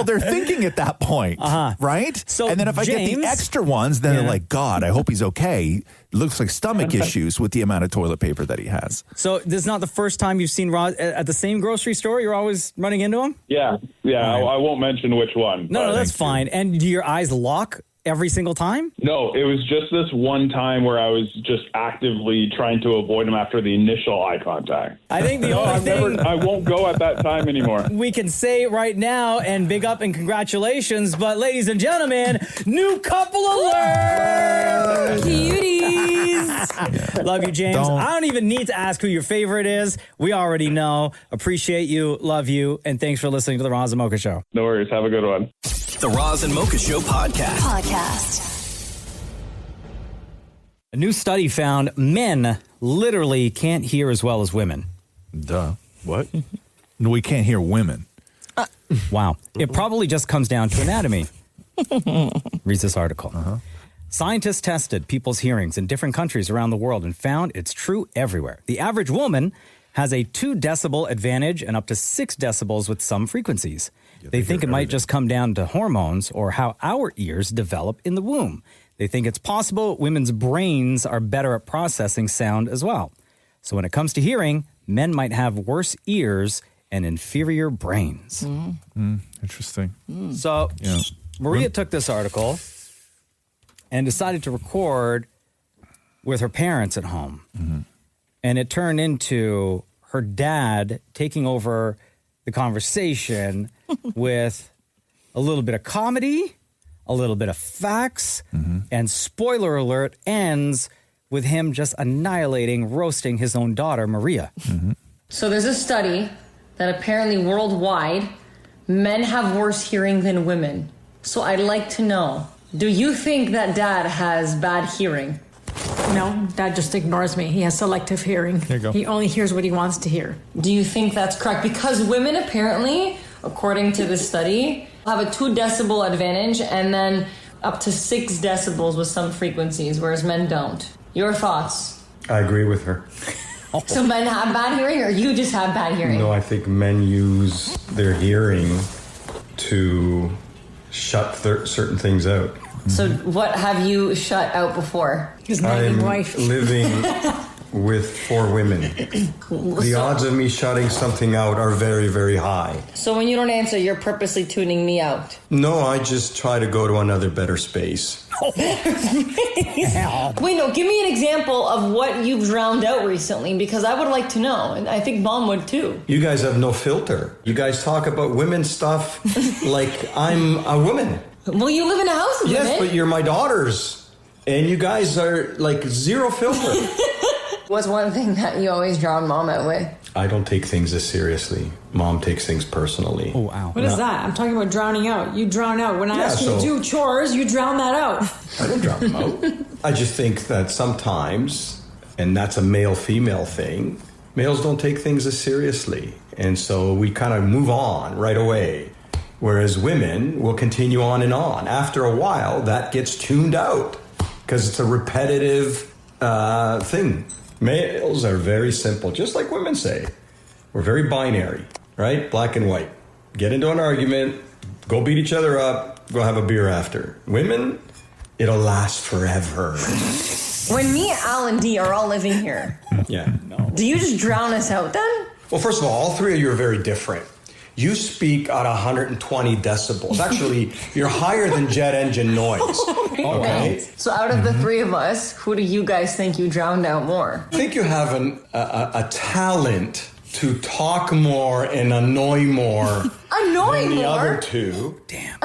I: they're thinking at that point, right?
C: So
I: and then if I get the extra ones, then they're like, God, I hope he's okay. It looks like stomach issues with the amount of toilet paper that he has.
C: So this is not the first time you've seen Roz at the same grocery store? You're always running into him?
E: Yeah. I won't mention which one.
C: No, that's fine. And do your eyes lock every single time?
E: No, it was just this one time where I was just actively trying to avoid him after the initial eye contact.
C: I think the only thing
E: I won't go at that time anymore.
C: we can say right now, and big up and congratulations, but ladies and gentlemen, new couple alert! Cuties! Love you, James. I don't even need to ask who your favorite is. We already know. Appreciate you, love you, and thanks for listening to The Roz and Mocha Show.
E: No worries. Have a good one.
A: The Roz and Mocha Show podcast.
C: A new study found men literally can't hear as well as women.
I: Duh. What? No, we can't hear women.
C: Wow. It probably just comes down to anatomy. Reads this article. Scientists tested people's hearings in different countries around the world and found it's true everywhere. The average woman has a 2 decibel advantage and up to 6 decibels with some frequencies. They think it might just come down to hormones or how our ears develop in the womb. They think it's possible women's brains are better at processing sound as well. So when it comes to hearing, men might have worse ears and inferior brains.
I: Interesting.
C: So Maria took this article and decided to record with her parents at home. And it turned into her dad taking over the conversation with a little bit of comedy, a little bit of facts, and spoiler alert, ends with him just annihilating, roasting his own daughter, Maria.
J: So there's a study that apparently worldwide, men have worse hearing than women. So I'd like to know, do you think that dad has bad hearing?
N: No, Dad just ignores me. He has selective hearing.
J: There you go.
N: He only hears what he wants to hear.
J: Do you think that's correct? Because women apparently, according to this study, have a 2 decibel advantage and then up to 6 decibels with some frequencies, whereas men don't. Your thoughts?
F: I agree with her.
J: So men have bad hearing or you just have bad hearing?
F: No, I think men use their hearing to shut certain things out.
J: So what have you shut out before?
N: His nagging
F: I'm
N: wife.
F: living with 4 women. The odds of me shutting something out are very, very high.
J: So when you don't answer, you're purposely tuning me out.
F: No, I just try to go to another better space.
J: Wait, no, give me an example of what you've drowned out recently, because I would like to know, and I think Mom would too.
F: You guys have no filter. You guys talk about women's stuff like I'm a woman.
J: Well, you live in a house with
F: Yes,
J: women.
F: but you're my daughters. And you guys are like zero filter.
J: What's one thing that you always drown Mom out with?
F: I don't take things as seriously. Mom takes things personally.
C: Oh, wow.
N: What is that? I'm talking about drowning out. You drown out. When I ask you to
F: so-
N: do chores, you drown that out.
F: I don't drown them out. I just think that sometimes, and that's a male-female thing, males don't take things as seriously. And so we kind of move on right away. Whereas women will continue on and on. After a while, that gets tuned out because it's a repetitive thing. Males are very simple, just like women say. We're very binary, right? Black and white. Get into an argument, go beat each other up, go have a beer after. Women, it'll last forever.
J: When me, Al, and Dee are all living here,
F: Yeah.
J: do you just drown us out then?
F: Well, first of all 3 of you are very different. You speak at 120 decibels. Actually, you're higher than jet engine noise. Okay?
J: So out of the 3 of us, who do you guys think you drowned out more?
F: I think you have a talent to talk more and annoy more
J: Annoy
F: than the
J: more?
F: other 2. Damn.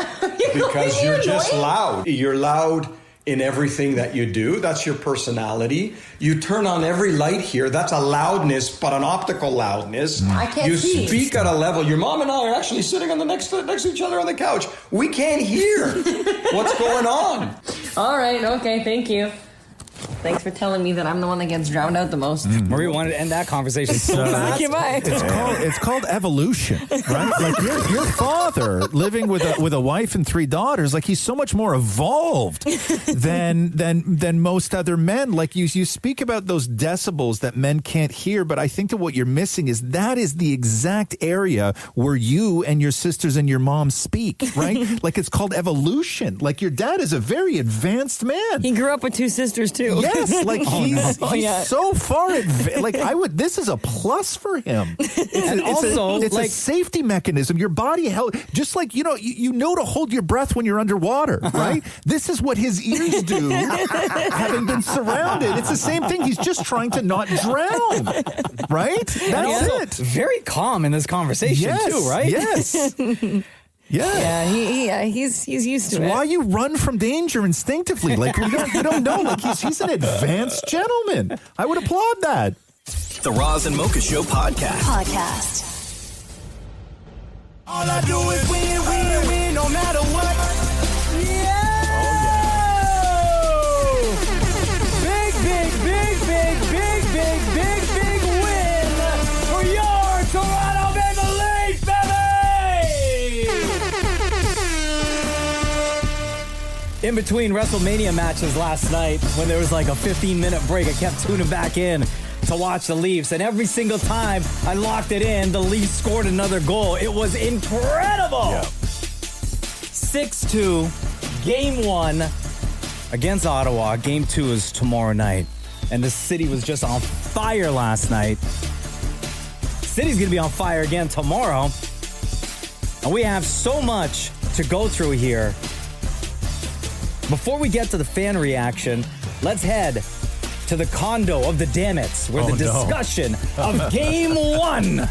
F: Because you're just loud. You're loud in everything that you do. That's your personality. You turn on every light here. That's a loudness, but an optical loudness.
J: I can't
F: you
J: see.
F: speak at a level. Your mom and I are actually sitting on the next to each other on the couch. We can't hear what's going on.
J: All right, okay, thank you. Thanks for telling me that I'm the one that gets drowned out the most.
C: Marie wanted to end that conversation so fast.
I: It's called evolution, right? Like your father living with a wife and 3 daughters, like he's so much more evolved than most other men. Like you speak about those decibels that men can't hear, but I think that what you're missing is that is the exact area where you and your sisters and your mom speak, right? Like it's called evolution. Like your dad is a very advanced man.
J: He grew up with 2 sisters too.
I: Yes, like he's so far advanced. This is a plus for him. It's a safety mechanism. Your body just like you know to hold your breath when you're underwater, right? This is what his ears do, having been surrounded. It's the same thing. He's just trying to not drown, right? That's it.
C: Very calm in this conversation too, right?
I: Yes.
J: Yeah, he's used to it.
I: That's why you run from danger instinctively. Like you don't know. Like he's an advanced gentleman. I would applaud that.
A: The Roz and Mocha Show podcast.
B: All I do is win, no matter what. Yeah! Big win for your Toronto Maple Leafs, baby!
C: In between WrestleMania matches last night, when there was like a 15-minute break, I kept tuning back in to watch the Leafs, and every single time I locked it in, the Leafs scored another goal. It was incredible. 6-2, Game 1 against Ottawa. Game 2 is tomorrow night, and the city was just on fire last night. City's gonna be on fire again tomorrow, and we have so much to go through here. Before we get to the fan reaction, let's head to the condo of the Dammits, where the discussion of Game 1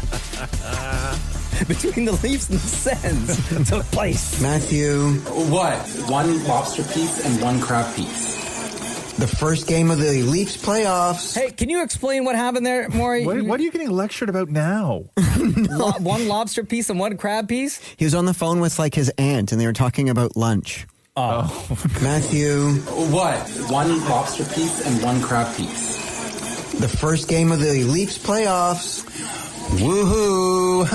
C: between the Leafs and the Sens took place.
K: Matthew.
O: What? 1 lobster piece and 1 crab piece.
K: The first game of the Leafs playoffs.
C: Hey, can you explain what happened there, Maurie?
I: What are you getting lectured about now?
C: 1 lobster piece and 1 crab piece?
K: He was on the phone with like his aunt, and they were talking about lunch.
C: Oh.
K: Matthew.
O: What? 1 lobster piece and 1 crab piece.
K: The first game of the Leafs playoffs. Woohoo!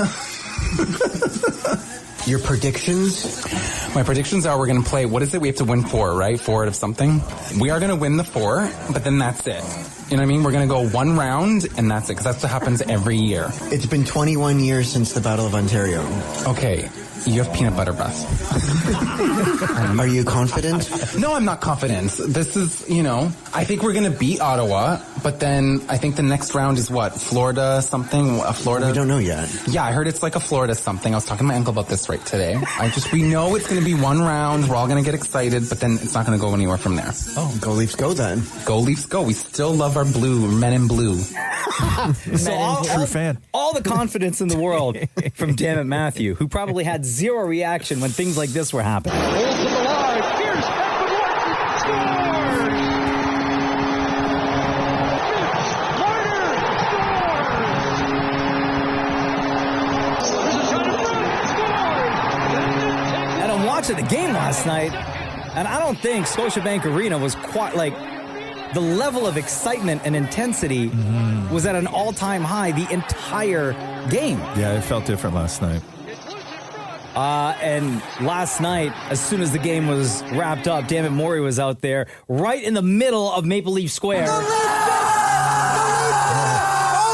K: Your predictions?
O: My predictions are we're going to play, what is it? We have to win 4, right? 4 out of something. We are going to win the 4, but then that's it. You know what I mean? We're going to go 1 round, and that's it, because that's what happens every year.
K: It's been 21 years since the Battle of Ontario.
O: Okay. You have peanut butter breath.
K: Are you confident?
O: No, I'm not confident. This is, I think we're going to beat Ottawa, but then I think the next round is what? Florida something? Florida?
K: We don't know yet.
O: Yeah, I heard it's like a Florida something. I was talking to my uncle about this right today. We know it's going to be 1 round. We're all going to get excited, but then it's not going to go anywhere from there.
K: Oh, go Leafs go then.
O: Go Leafs go. We still love our blue, men in blue.
C: True fan. All the confidence in the world from Dammit Matthew, who probably had 0 reaction when things like this were happening.
B: Holds him alive. Here's
C: And I'm watching the game last night, and I don't think Scotiabank Arena was quite like the level of excitement and intensity was at an all-time high the entire game.
I: Yeah, it felt different last night.
C: And last night, as soon as the game was wrapped up, Dammit Maurie was out there right in the middle of Maple Leaf Square.
B: Oh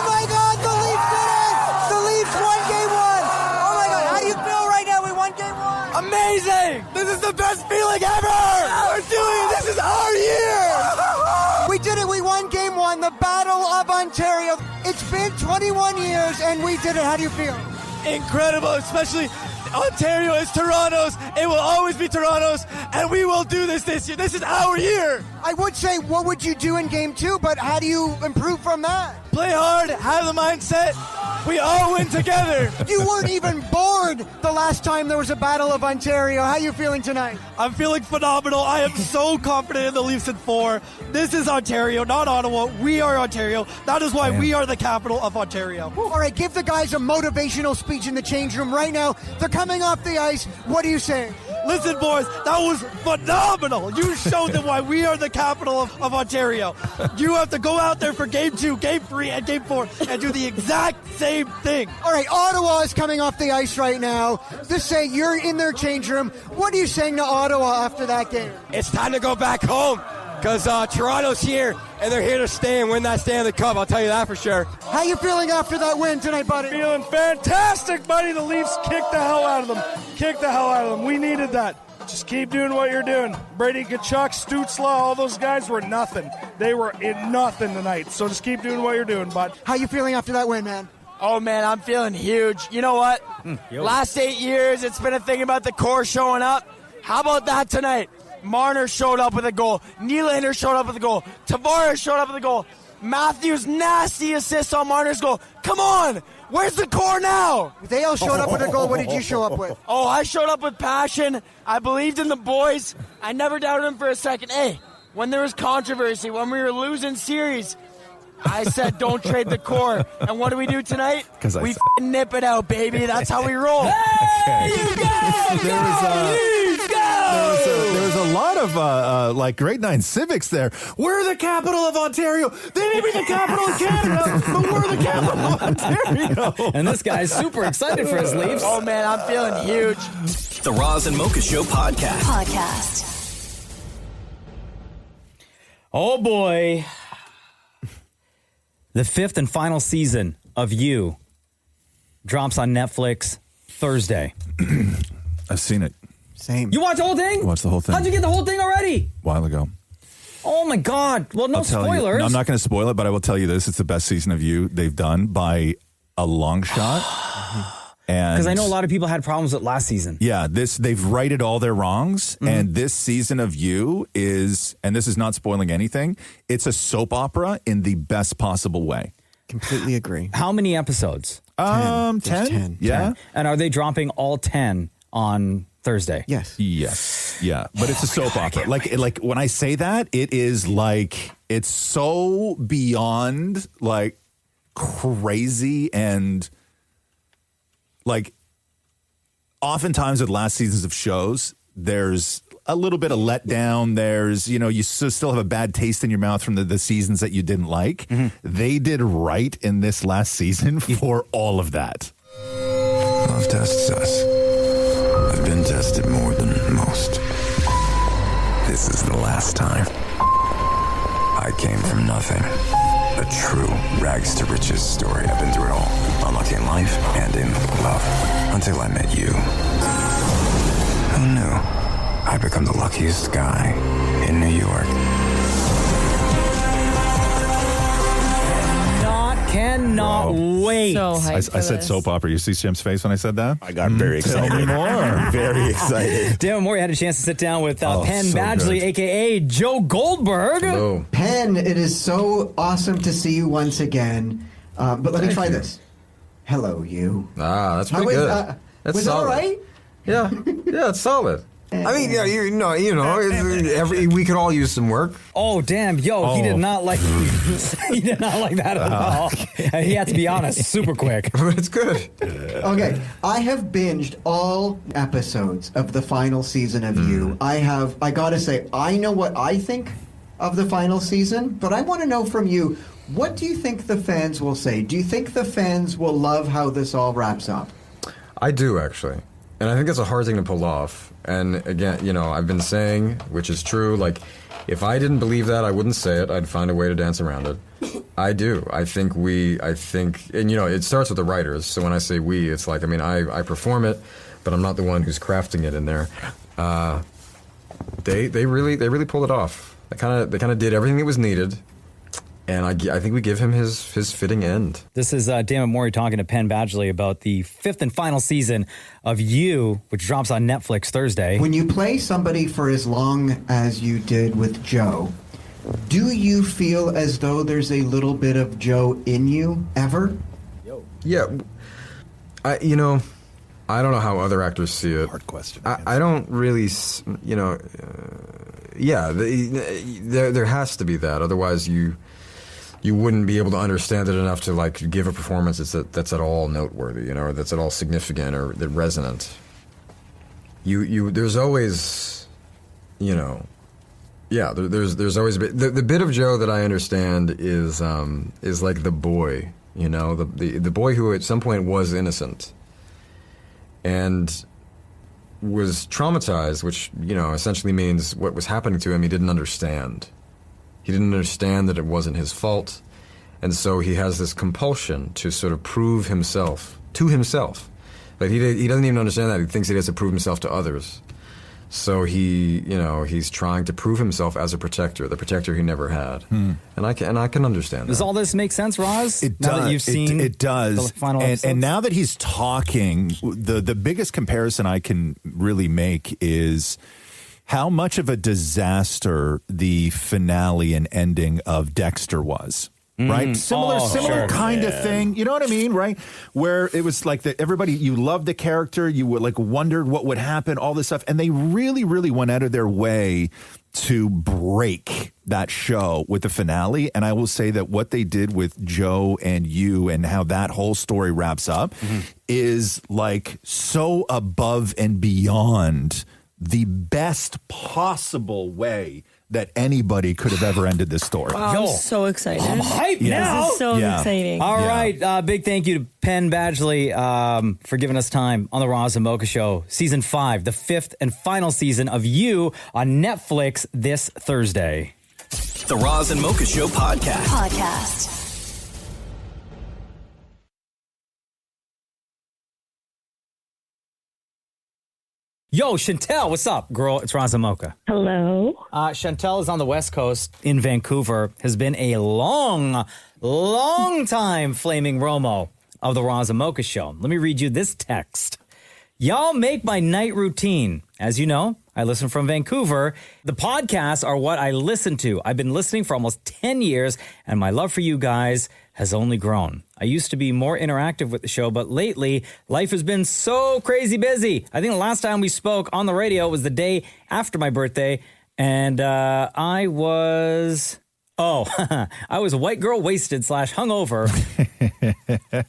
B: my God, the Leafs did it! The Leafs won Game 1! Oh my God, how do you feel right now? We won Game 1! Amazing! This is the best feeling ever! We're doing it! This is our year! We did it, we won Game 1, the Battle of Ontario. It's been 21 years and we did it. How do you feel? Incredible, especially Ontario is Toronto's. It will always be Toronto's, and we will do this year. This is our year. I would say, what would you do in Game 2, but how do you improve from that? Play hard, have the mindset. We all win together. You weren't even bored the last time there was a Battle of Ontario. How are you feeling tonight? I'm feeling phenomenal. I am so confident in the Leafs in 4. This is Ontario, not Ottawa. We are Ontario. That is why we are the capital of Ontario. All right, give the guys a motivational speech in the change room right now. They're coming off the ice. What do you say? Listen, boys, that was phenomenal. You showed them why we are the capital of Ontario. You have to go out there for Game 2, Game 3, and Game 4 and do the exact same thing.
D: All right, Ottawa is coming off the ice right now. Just say you're in their change room. What are you saying to Ottawa after that game?
B: It's time to go back home because Toronto's here, and they're here to stay and win that Stanley Cup. I'll tell you that for sure.
D: How you feeling after that win tonight, buddy?
G: Feeling fantastic, buddy. The Leafs kicked the hell out of them. We needed that. Just keep doing what you're doing. Brady Tkachuk, Stützle, all those guys were nothing. They were in nothing tonight. So just keep doing what you're doing, bud.
D: How you feeling after that win, man?
B: Oh, man, I'm feeling huge. You know what? Last 8 years, it's been a thing about the core showing up. How about that tonight? Marner showed up with a goal. Nylander showed up with a goal. Tavares showed up with a goal. Matthews' nasty assist on Marner's goal. Come on! Where's the core now?
D: They all showed up with a goal. What did you show up with?
B: Oh, I showed up with passion. I believed in the boys. I never doubted them for a second. Hey, when there was controversy, when we were losing series, I said don't trade the core. And what do we do tonight? We nip it out, baby. That's how we roll.
I: Hey, you There was a lot of like grade 9 civics there. We're the capital of Ontario. They may be the capital of Canada, but we're the capital of Ontario.
C: And this guy's super excited for his Leafs.
B: Oh, man, I'm feeling huge.
A: The Roz and Mocha Show podcast.
C: Oh, boy. The 5th and final season of You drops on Netflix Thursday.
I: I've seen it.
D: Same.
C: You watched the whole thing?
I: Watched the whole thing.
C: How'd you get the whole thing already?
I: A while ago.
C: Oh, my God. Well, no
I: I'll tell
C: spoilers.
I: You, no, I'm not going to spoil it, but I will tell you this. It's the best season of You they've done by a long shot.
C: Because I know a lot of people had problems with last season.
I: Yeah, they've righted all their wrongs, and this season of You is, and this is not spoiling anything, it's a soap opera in the best possible way.
D: Completely agree.
C: How many episodes?
I: 10. Yeah.
C: 10. And are they dropping all 10 on Thursday?
D: Yes.
I: Yeah. But it's a soap opera. Like when I say that, it is like, it's so beyond like crazy and like oftentimes with last seasons of shows, there's a little bit of letdown. There's, you still have a bad taste in your mouth from the seasons that you didn't like. They did right in this last season for all of that.
W: Love tests us. I've been tested more than most. This is the last time. I came from nothing. A true rags to riches story. I've been through it all. Unlucky in life and in love. Until I met you. Who knew? I'd become the luckiest guy in New York.
C: Cannot wait.
J: So hyped
I: I
J: for
I: said
J: this.
I: soap opera. You see Jim's face when I said that?
L: I got very excited.
I: Tell me more.
L: Very excited.
C: Dan Maurie had a chance to sit down with Penn
I: so
C: Badgley,
I: good.
C: a.k.a. Joe Goldberg.
I: Hello.
D: Penn, it is so awesome to see you once again. But let me try this. Hello, you.
X: That's pretty good. That's
D: was
X: solid.
D: that all right?
X: Yeah, it's solid. I mean, yeah, we could all use some work.
C: Oh, damn. Yo, he did not like he did not like that at all. He had to be honest super quick.
X: But it's good.
D: Okay, I have binged all episodes of the final season of You. I gotta say, I know what I think of the final season, but I want to know from you, what do you think the fans will say? Do you think the fans will love how this all wraps up?
X: I do, actually. And I think it's a hard thing to pull off. And again, I've been saying, which is true, like, if I didn't believe that, I wouldn't say it. I'd find a way to dance around it. I do. I think, and it starts with the writers. So when I say we, it's like, I perform it, but I'm not the one who's crafting it in there. They really pulled it off. They kind of did everything that was needed. And I think we give him his fitting end.
C: This is Dan Maurie talking to Penn Badgley about the 5th and final season of You, which drops on Netflix Thursday.
D: When you play somebody for as long as you did with Joe, do you feel as though there's a little bit of Joe in you ever?
X: Yeah. I don't know how other actors see it.
I: Hard question.
X: I don't really, there has to be that. Otherwise, you wouldn't be able to understand it enough to like give a performance that's at all noteworthy, or that's at all significant or that resonant. there's always, you know, yeah, there's always the bit of Joe that I understand is like the boy, you know, the boy who at some point was innocent and was traumatized, which, you know, essentially means what was happening to him he didn't understand. He didn't understand that it wasn't his fault, and so he has this compulsion to sort of prove himself to himself. Like he doesn't even understand that. He thinks he has to prove himself to others. So he's trying to prove himself as a protector, the protector he never had. And I can understand that.
C: Does all this make sense, Roz?
I: It
C: now
I: does.
C: That you've seen
I: it does.
C: The final
I: and now that he's talking, the biggest comparison I can really make is how much of a disaster the finale and ending of Dexter was. Right? Similar kind of thing. You know what I mean? Right? Where it was like everybody, you loved the character, you would like wondered what would happen, all this stuff. And they really, really went out of their way to break that show with the finale. And I will say that what they did with Joe and you and how that whole story wraps up is like so above and beyond the best possible way that anybody could have ever ended this story.
J: Wow, I'm so excited.
C: I'm hyped now.
J: This is so exciting.
C: All right. Big thank you to Penn Badgley for giving us time on the Roz and Mocha Show. Season 5, the 5th and final season of You on Netflix this Thursday.
A: The Roz and Mocha Show podcast.
C: Yo, Chantel, what's up, girl? It's Roz and Mocha.
H: Hello.
C: Chantel is on the West Coast in Vancouver, has been a long time flaming Romo of the Roz and Mocha Show. Let me read you this text. Y'all make my night routine. As you know, I listen from Vancouver. The podcasts are what I listen to. I've been listening for almost 10 years, and my love for you guys has only grown. I used to be more interactive with the show, but lately, life has been so crazy busy. I think the last time we spoke on the radio was the day after my birthday, and I was white girl wasted / hungover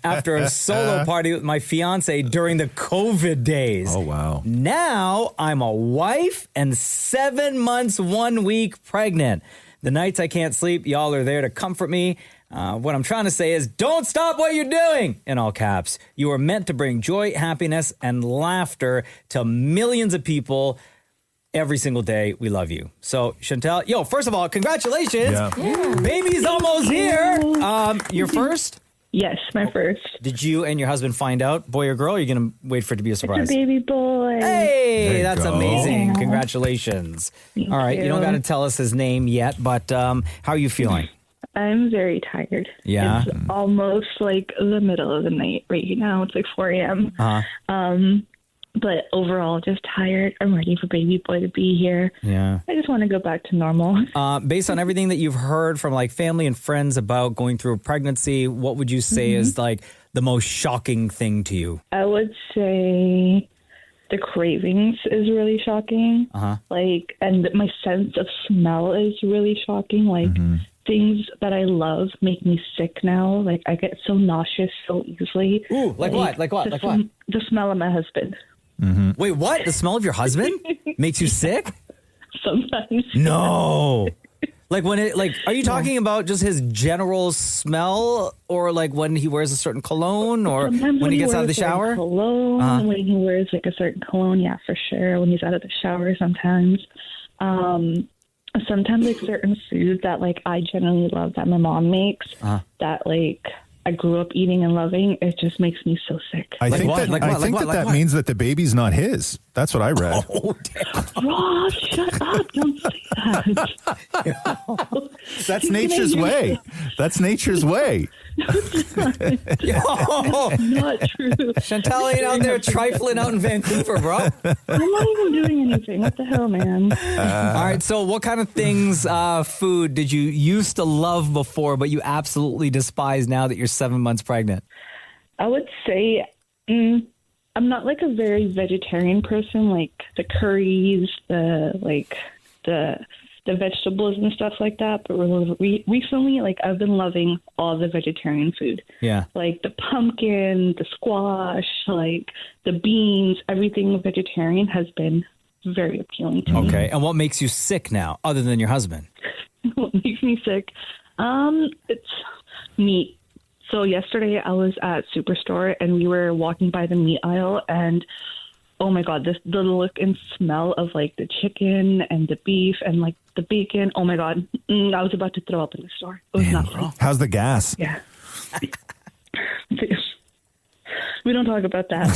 C: after a solo party with my fiance during the COVID days.
I: Oh, wow.
C: Now I'm a wife and 7 months, 1 week pregnant. The nights I can't sleep, y'all are there to comfort me. What I'm trying to say is don't stop what you're doing, in all caps. You are meant to bring joy, happiness, and laughter to millions of people every single day. We love you. So, Chantel, yo, first of all, congratulations.
H: Yeah.
C: Baby's almost here. Your first?
H: Yes, my first.
C: Did you and your husband find out, boy or girl? Or are you going to wait for it to be a surprise?
H: It's a baby boy.
C: Hey, that's
H: go.
C: amazing.
H: Yeah.
C: Congratulations.
H: Thank
C: all right, you don't
H: you.
C: got to tell us his name yet, but how are you feeling?
H: I'm very tired.
C: Yeah?
H: It's almost like the middle of the night right now. It's like 4 a.m. But overall, just tired. I'm ready for baby boy to be here.
C: Yeah.
H: I just want to go back to normal.
C: Based on everything that you've heard from like family and friends about going through a pregnancy, what would you say is like the most shocking thing to you?
H: I would say the cravings is really shocking. Like, and my sense of smell is really shocking. Like, things that I love make me sick now. Like, I get so nauseous so easily.
C: Ooh, like what? Like what? Like what?
H: The smell of my husband.
C: Wait, what? The smell of your husband makes you sick?
H: Sometimes.
C: No. Like when it, like, are you talking about just his general smell, or like when he wears a certain cologne, or
H: Sometimes
C: when he gets
H: wears
C: out of the
H: a certain
C: shower?
H: Cologne, when he wears like a certain cologne, yeah, for sure. When he's out of the shower, sometimes. Sometimes like certain food that like I generally love that my mom makes, that like I grew up eating and loving, it just makes me so sick.
I: I think that means that the baby's not his. That's what I read.
H: Rob, shut up. Don't say that.
I: That's nature's way. That's nature's way.
H: Not true.
C: Chantal ain't out there trifling out in Vancouver, bro.
H: I'm not even doing anything. What the hell, man?
C: All right, so what kind of things, food did you used to love before, but you absolutely despise now that you're 7 months pregnant?
H: I would say I'm not like a very vegetarian person. Like the curries, the the vegetables and stuff like that. But recently, like, I've been loving all the vegetarian food.
C: Yeah.
H: Like the pumpkin, the squash, like the beans, everything vegetarian has been very appealing to me.
C: Okay. And what makes you sick now, other than your husband?
H: What makes me sick? It's meat. So yesterday I was at Superstore and we were walking by the meat aisle, and oh my God, the look and smell of like the chicken and the beef and like the bacon. Oh my God. I was about to throw up in the store. It was not fun.
I: How's the gas?
H: Yeah. We don't talk about that.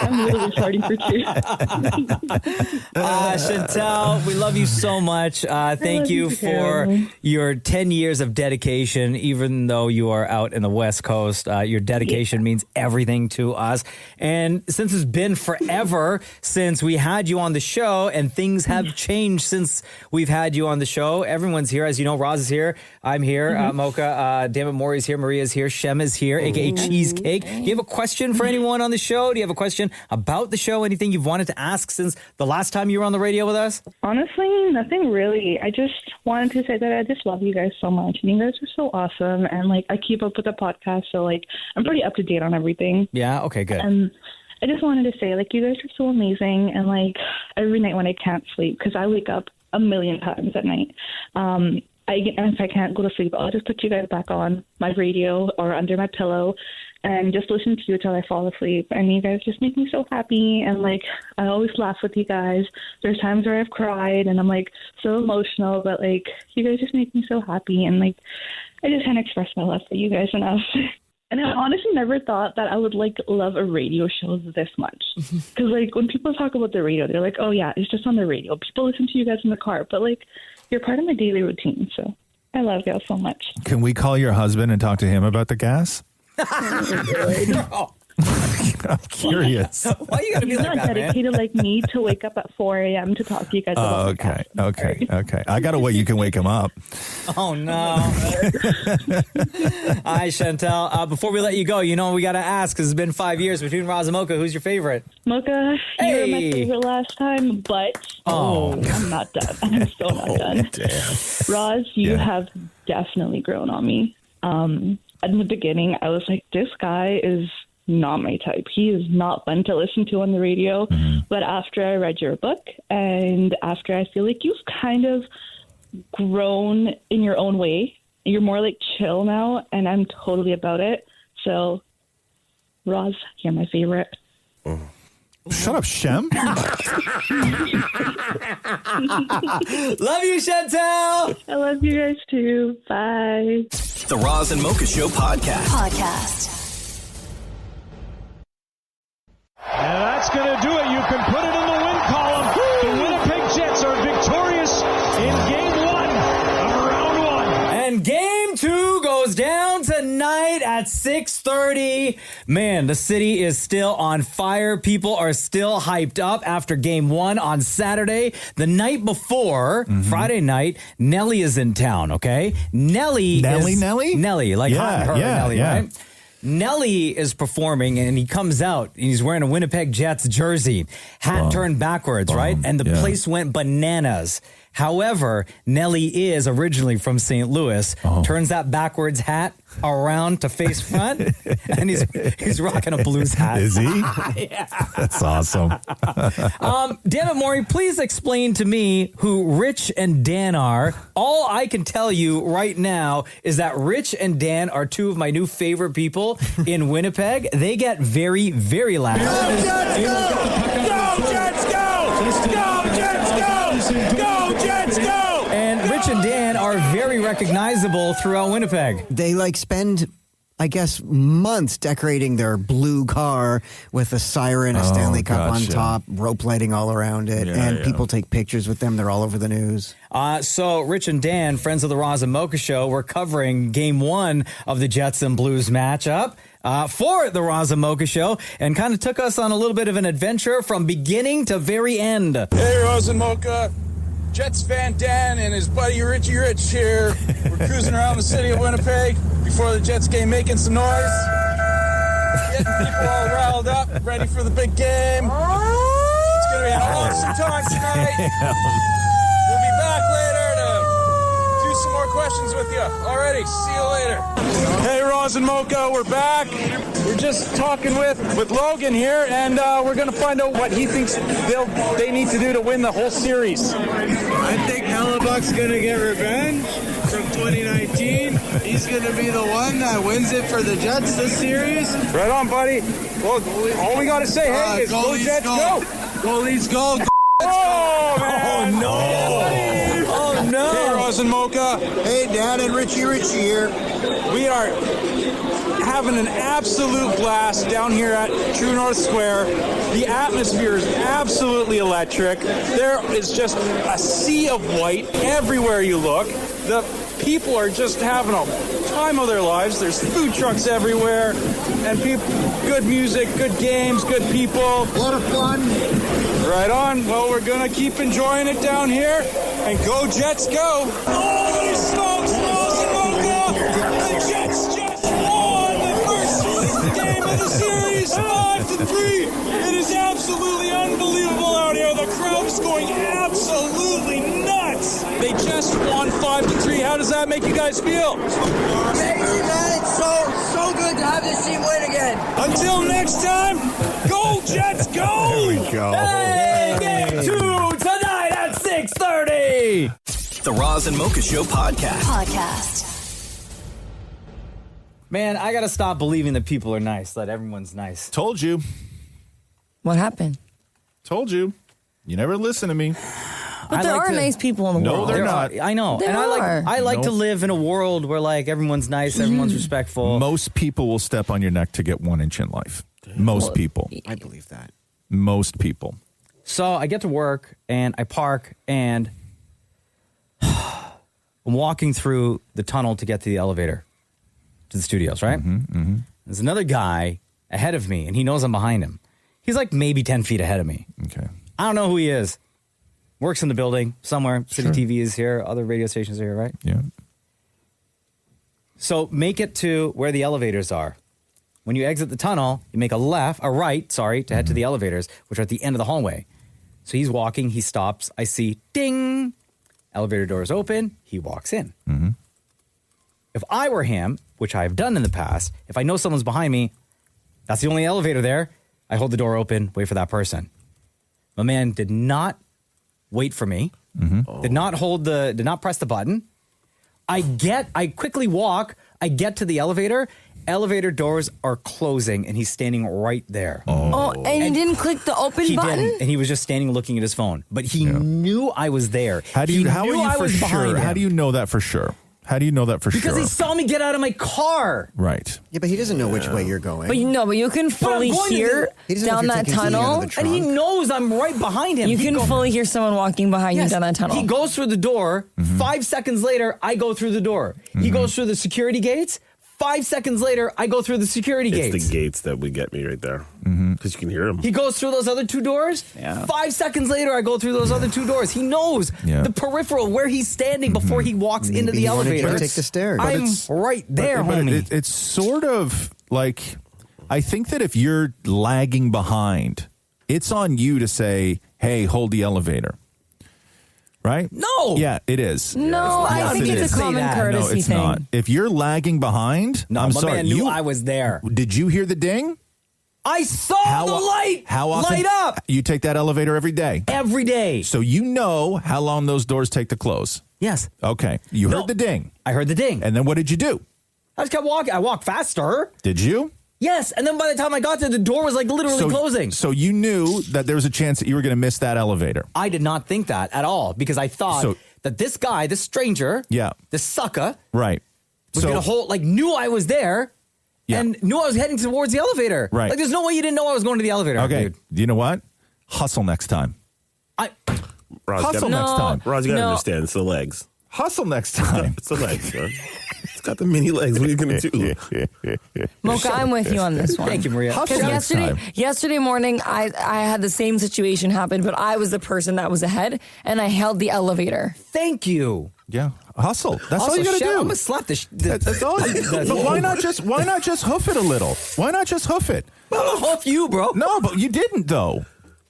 H: I'm literally starting for two.
C: Chantel, we love you so much. Thank you for your 10 years of dedication, even though you are out in the West Coast. Your dedication means everything to us. And since it's been forever since we had you on the show, and things have changed since we've had you on the show. Everyone's here. As you know, Roz is here. I'm here. Mocha, Dammit, Maurie's here. Maria's here. Shem is here, aka Cheesecake. Do you have a question for anyone on the show? Do you have a question about the show? Anything you've wanted to ask since the last time you were on the radio with us?
H: Honestly, nothing really. I just wanted to say that I just love you guys so much. And you guys are so awesome. And like, I keep up with the podcast, so like, I'm pretty up to date on everything.
C: Yeah. Okay, good.
H: And I just wanted to say, like, you guys are so amazing. And like, every night when I can't sleep, because I wake up a million times at night, if I can't go to sleep, I'll just put you guys back on my radio or under my pillow and just listen to you till I fall asleep. And you guys just make me so happy. And like, I always laugh with you guys. There's times where I've cried and I'm like so emotional, but like, you guys just make me so happy. And like, I just can't express my love for you guys enough. And I honestly never thought that I would like love a radio show this much. Because like, when people talk about the radio, they're like, oh yeah, it's just on the radio. People listen to you guys in the car, but like, you're part of my daily routine, so I love y'all so much.
I: Can we call your husband and talk to him about the gas? I'm curious.
C: Why you gotta be
H: He's
C: like
H: not
C: that,
H: dedicated
C: man?
H: like me to wake up at 4 a.m. to talk to you guys about
I: Okay. I got a way you can wake him up.
C: Oh, no. Hi, Chantel. Before we let you go, you know, we got to ask, because it's been 5 years between Roz and Mocha. Who's your favorite?
H: Mocha, you were my favorite last time, but I'm not done. I'm still not done.
I: Damn.
H: Roz, you have definitely grown on me. In the beginning, I was like, this guy is not my type. He is not fun to listen to on the radio. But after I read your book, and after I feel like you've kind of grown in your own way, you're more like chill now, and I'm totally about it. So, Roz, you're my favorite.
I: Shut up, Shem.
C: Love you, Chantel.
H: I love you guys too. Bye.
A: The Roz and Mocha Show podcast.
M: And that's going to do it. You can put it in the win column. The Winnipeg Jets are victorious in Game 1 of Round 1.
C: And Game 2 goes down tonight at 6:30. Man, the city is still on fire. People are still hyped up after Game 1 on Saturday. The night before, Friday night, Nelly is in town, okay? Nelly, like hot her, Nelly, right? Nelly is performing, and he comes out, and he's wearing a Winnipeg Jets jersey, hat turned backwards, right? And the place went bananas. However, Nelly is originally from St. Louis, turns that backwards hat around to face front, and he's rocking a Blues hat.
I: Is he?
C: Yeah.
I: That's awesome.
C: Dammit, Maurie, please explain to me who Rich and Dan are. All I can tell you right now is that Rich and Dan are two of my new favorite people in Winnipeg. They get very, very loud.
M: Go, Jets, go! Go, Jets, go! Go, Jets, go! Go, Jets, go!
C: And Rich and Dan are very recognizable throughout Winnipeg.
D: They like spend, I guess, months decorating their blue car with a siren, a Stanley Cup on top, rope lighting all around it, and people take pictures with them. They're all over the news.
C: So Rich and Dan, friends of the Roz and Mocha Show, were covering Game 1 of the Jets and Blues matchup for the Roz and Mocha Show, and kind of took us on a little bit of an adventure from beginning to very end.
P: Hey, Roz and Mocha. Jets fan Dan and his buddy Richie Rich here. We're cruising around the city of Winnipeg before the Jets game, making some noise, getting people all riled up, ready for the big game. It's going to be man. I lost some time tonight. We'll be back later to do some more questions with you. Alrighty, see you later. Hey, Roz and Mocha, we're back. We're just talking with Logan here, and we're going to find out what he thinks they need to do to win the whole series.
Q: I think Hellebuck's going to get revenge from 2019. He's going to be the one that wins it for the Jets this series.
P: Right on, buddy. Well, all we got to say, hey, is go Jets, go.
Q: Go Leafs, go.
P: Oh, man.
Q: Oh, no.
P: Oh, no. Hey, Roz and Mocha.
K: Hey, Dad and Richie here.
P: We are having an absolute blast down here at True North Square. The atmosphere is absolutely electric. There is just a sea of white everywhere you look. The people are just having a time of their lives. There's food trucks everywhere, and good music, good games, good people.
K: A lot of fun.
P: Right on. Well, we're going to keep enjoying it down here, and go Jets, go. Holy smokes, Roz and Mocha! The Jets just won the first game of the series, 5-3. It is absolutely unbelievable out here. The crowd's going absolutely nuts. They just won 5-3. How does that make you guys feel?
B: Amazing, man. It's so good to have this team win again.
P: Until next time, go Jets, go!
I: There we go.
C: Hey, game 2 tonight at 6:30.
A: The Roz and Mocha Show podcast.
C: Man, I gotta stop believing that people are nice. That everyone's nice.
I: Told you.
S: What happened?
I: Told you. You never listen to me.
S: But there are nice people in the world.
I: No, they're not.
C: I know.
S: There
C: and
S: are.
C: I like to live in a world where like everyone's nice, everyone's respectful.
I: Most people will step on your neck to get 1 inch in life. Most people.
T: I believe that.
I: Most people.
C: So I get to work and I park and I'm walking through the tunnel to get to the elevator to the studios, right?
I: Mm-hmm.
C: There's another guy ahead of me and he knows I'm behind him. He's like maybe 10 feet ahead of me.
I: Okay.
C: I don't know who he is. Works in the building somewhere. City
I: Sure.
C: TV is here. Other radio stations are here, right?
I: Yeah.
C: So make it to where the elevators are. When you exit the tunnel, you make a right, to head to the elevators, which are at the end of the hallway. So he's walking, he stops. I see, ding, elevator doors open. He walks in.
I: Mm-hmm.
C: If I were him, which I've done in the past, if I know someone's behind me, that's the only elevator there. I hold the door open, wait for that person. My man did not wait for me.
I: Mm-hmm.
C: Did not press the button. I quickly walk. I get to the elevator. Elevator doors are closing, and he's standing right there.
S: Oh, and he didn't click the open
C: He
S: button?
C: didn't, and he was just standing looking at his phone. But he knew I was there.
I: How are you for sure? How do you know that for sure? How do you know that for
C: Because
I: sure?
C: he saw me get out of my car.
I: Right.
T: Yeah, but he doesn't know which way you're going.
S: But you can fully hear down that tunnel.
C: And he knows I'm right behind him.
S: You can fully hear someone walking behind you down that tunnel.
C: He goes through the door. 5 seconds later, I go through the door. He goes through the security gates. 5 seconds later, I go through the security gates.
L: It's the gates that would get me right there. Because you can hear him.
C: He goes through those other 2 doors.
L: Yeah.
C: 5 seconds later, I go through those other 2 doors. He knows the peripheral where he's standing before he walks into the elevator.
T: Take the stairs.
C: I'm right there, homie.
I: It's sort of like, I think that if you're lagging behind, it's on you to say, hey, hold the elevator. Right?
C: No.
I: Yeah, it is.
S: No, I think it's a common courtesy
I: no, it's
S: thing.
I: not. If you're lagging behind,
C: No,
I: I'm
C: my
I: sorry.
C: man knew I was there.
I: Did you hear the ding?
C: I saw the light
I: How often?
C: light up.
I: You take that elevator every day?
C: Every day.
I: So you know how long those doors take to close?
C: Yes.
I: Okay. You heard the ding.
C: I heard the ding.
I: And then what did you do?
C: I just kept walking. I walked faster.
I: Did you?
C: Yes. And then by the time I got there, the door was like literally closing.
I: So you knew that there was a chance that you were going to miss that elevator.
C: I did not think that at all because I thought that this guy, this stranger, this sucker,
I: right,
C: was going to knew I was there and knew I was heading towards the elevator.
I: Right.
C: Like, there's no way you didn't know I was going to the elevator.
I: Okay.
C: Dude.
I: You know what? Hustle next time. Hustle next time.
L: Roz, you got to understand. It's the legs.
I: Hustle next time.
L: It's the legs, man. It's got the mini legs. What are you going to do?
S: Mocha, I'm with you on this one.
C: Thank you, Maria.
S: Because yesterday morning, I had the same situation happen, but I was the person that was ahead, and I held the elevator.
C: Thank you.
I: Yeah, hustle. That's
C: Also,
I: all you got to
C: Chef,
I: do.
C: I'm gonna slap the.
I: That's all. But why not just hoof it a little? Why not just hoof it?
C: I'm gonna hoof you, bro.
I: No, but you didn't though.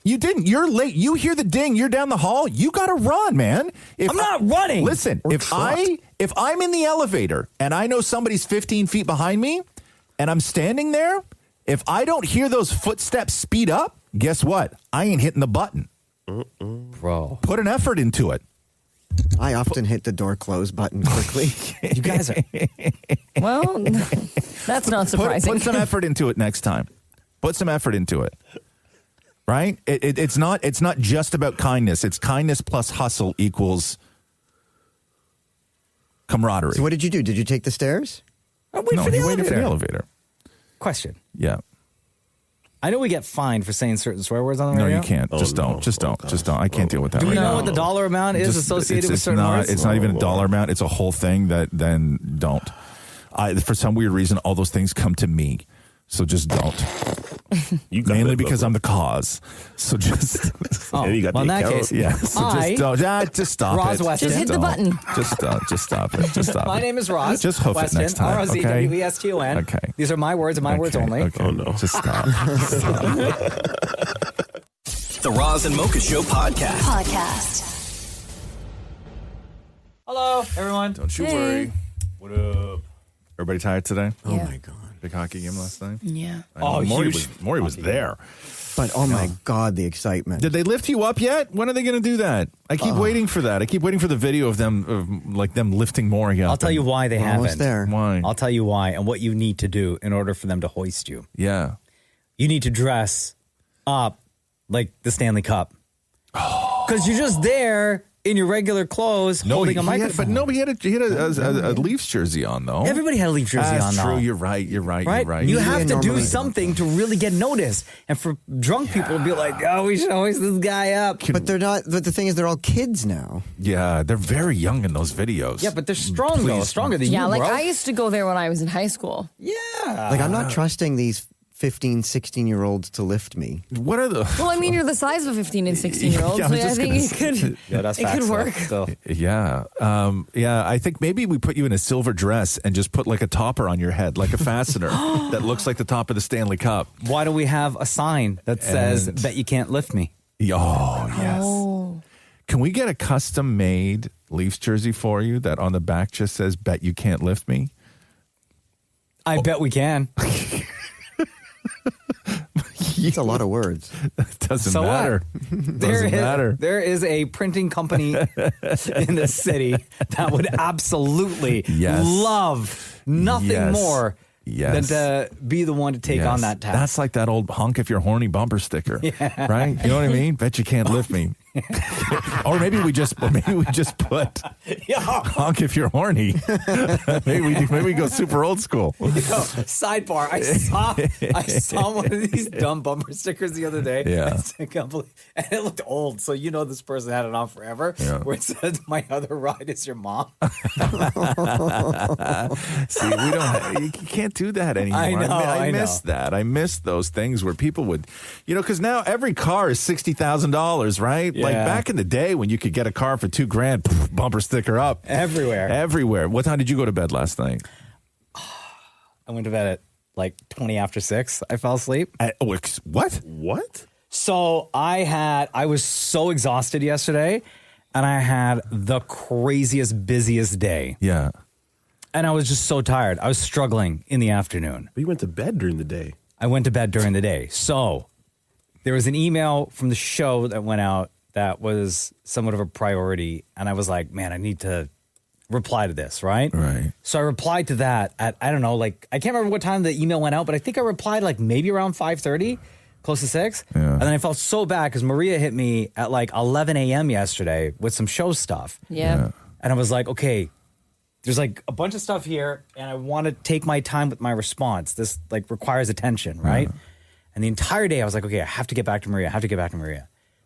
I: You didn't. You're late. You hear the ding. You're down the hall. You got to run, man.
C: I'm not running.
I: Listen, if I'm in the elevator and I know somebody's 15 feet behind me and I'm standing there, if I don't hear those footsteps speed up, guess what? I ain't hitting the button.
C: Bro.
I: Put an effort into it.
T: I often hit the door close button quickly.
C: You guys are...
S: Well, that's not surprising.
I: Put some effort into it next time. Put some effort into it. Right? It's not just about kindness. It's kindness plus hustle equals camaraderie.
T: So what did you do? Did you take the stairs?
I: Waited for the elevator.
C: Question.
I: Yeah.
C: I know we get fined for saying certain swear words on the radio.
I: No, you can't. Just don't. I can't deal with that.
C: Do we
I: right
C: know
I: now.
C: what the dollar amount is associated with certain words?
I: It's not even a dollar amount. It's a whole thing that then don't. For some weird reason, all those things come to me. So just don't. Mainly because I'm the cause. So just.
L: You got
C: in that case,
I: yeah. So just don't. Just stop
C: Roz
I: it.
C: Weston.
S: Just hit the button.
I: Just stop it. Just stop
C: My
I: it.
C: name is Roz.
I: Just hoof
C: Weston,
I: it next time. Okay.
C: ROZWESTON.
I: Okay.
C: These are my words and my words only.
I: Okay.
L: Oh no.
I: Just stop.
A: The Roz and Mocha Show podcast.
C: Hello, everyone.
I: Don't you
S: Hey.
I: worry. What up? Everybody tired today?
T: Oh my God.
I: Big hockey game last night?
S: Yeah.
I: Maurie was there.
T: But oh my God, the excitement.
I: Did they lift you up yet? When are they going to do that? I keep waiting for that. I keep waiting for the video of them lifting Maurie up.
C: I'll tell you why they
T: Almost
C: haven't.
T: there.
I: Why?
C: I'll tell you why and what you need to do in order for them to hoist you.
I: Yeah.
C: You need to dress up like the Stanley Cup. Because you're just there in your regular clothes holding a microphone.
I: But he had a Leafs jersey on, though.
C: Everybody had a Leafs jersey
I: That's
C: on, though.
I: true. You're right.
C: Right? You have to do something to really get noticed. And for drunk people to be like, oh, we should hoist this guy up.
T: But they're not. But the thing is, they're all kids now.
I: Yeah, they're very young in those videos.
C: Yeah, but they're strong, though. Stronger than you,
S: Yeah, like
C: bro.
S: I used to go there when I was in high school.
C: Yeah.
T: Like I'm not trusting these 15, 16-year-olds to lift me.
I: What are the?
S: Well, I mean, you're the size of a 15 and 16-year-old,
I: Yeah, I
S: so
I: was
S: I
I: just
S: think
I: gonna
S: it could.
C: Yeah, that's
S: it could work.
C: Still.
I: Yeah. I think maybe we put you in a silver dress and just put like a topper on your head, like a fastener that looks like the top of the Stanley Cup.
C: Why do we have a sign that says, bet you can't lift me?
I: Oh, yes.
S: Oh.
I: Can we get a custom-made Leafs jersey for you that on the back just says, bet you can't lift me?
C: I bet we can.
T: It's a lot of words.
I: Doesn't matter. Doesn't matter.
C: There is a printing company in the city that would absolutely love nothing more than to be the one to take on that task.
I: That's like that old honk if you're horny bumper sticker, right? You know what I mean? Bet you can't lift me. Or maybe we just put honk if you're horny. maybe we go super old school.
C: Sidebar: I saw one of these dumb bumper stickers the other day.
I: Yeah,
C: and it looked old, so you know this person had it on forever.
I: Yeah.
C: Where it says, "My other ride is your mom."
I: See, you can't do that anymore. I miss that. I miss those things where people would, because now every car is $60,000, right? Like back in the day when you could get a car for $2,000, bumper sticker up everywhere. What time did you go to bed last night?
C: I went to bed at like 20 after 6. I fell asleep.
I: What?
C: So I was so exhausted yesterday, and I had the craziest, busiest day.
I: Yeah.
C: And I was just so tired. I was struggling in the afternoon.
L: But you went to bed during the day.
C: I went to bed during the day. So there was an email from the show that went out that was somewhat of a priority. And I was like, man, I need to reply to this, right?
I: Right.
C: So I replied to that at, I don't know, like, I can't remember what time the email went out, but I think I replied like maybe around 5:30, close to 6.
I: Yeah.
C: And then I felt so bad because Maria hit me at like 11 a.m. yesterday with some show stuff.
S: Yeah.
C: And I was like, okay, there's like a bunch of stuff here and I want to take my time with my response. This like requires attention, right?
I: Yeah.
C: And the entire day I was like, okay, I have to get back to Maria.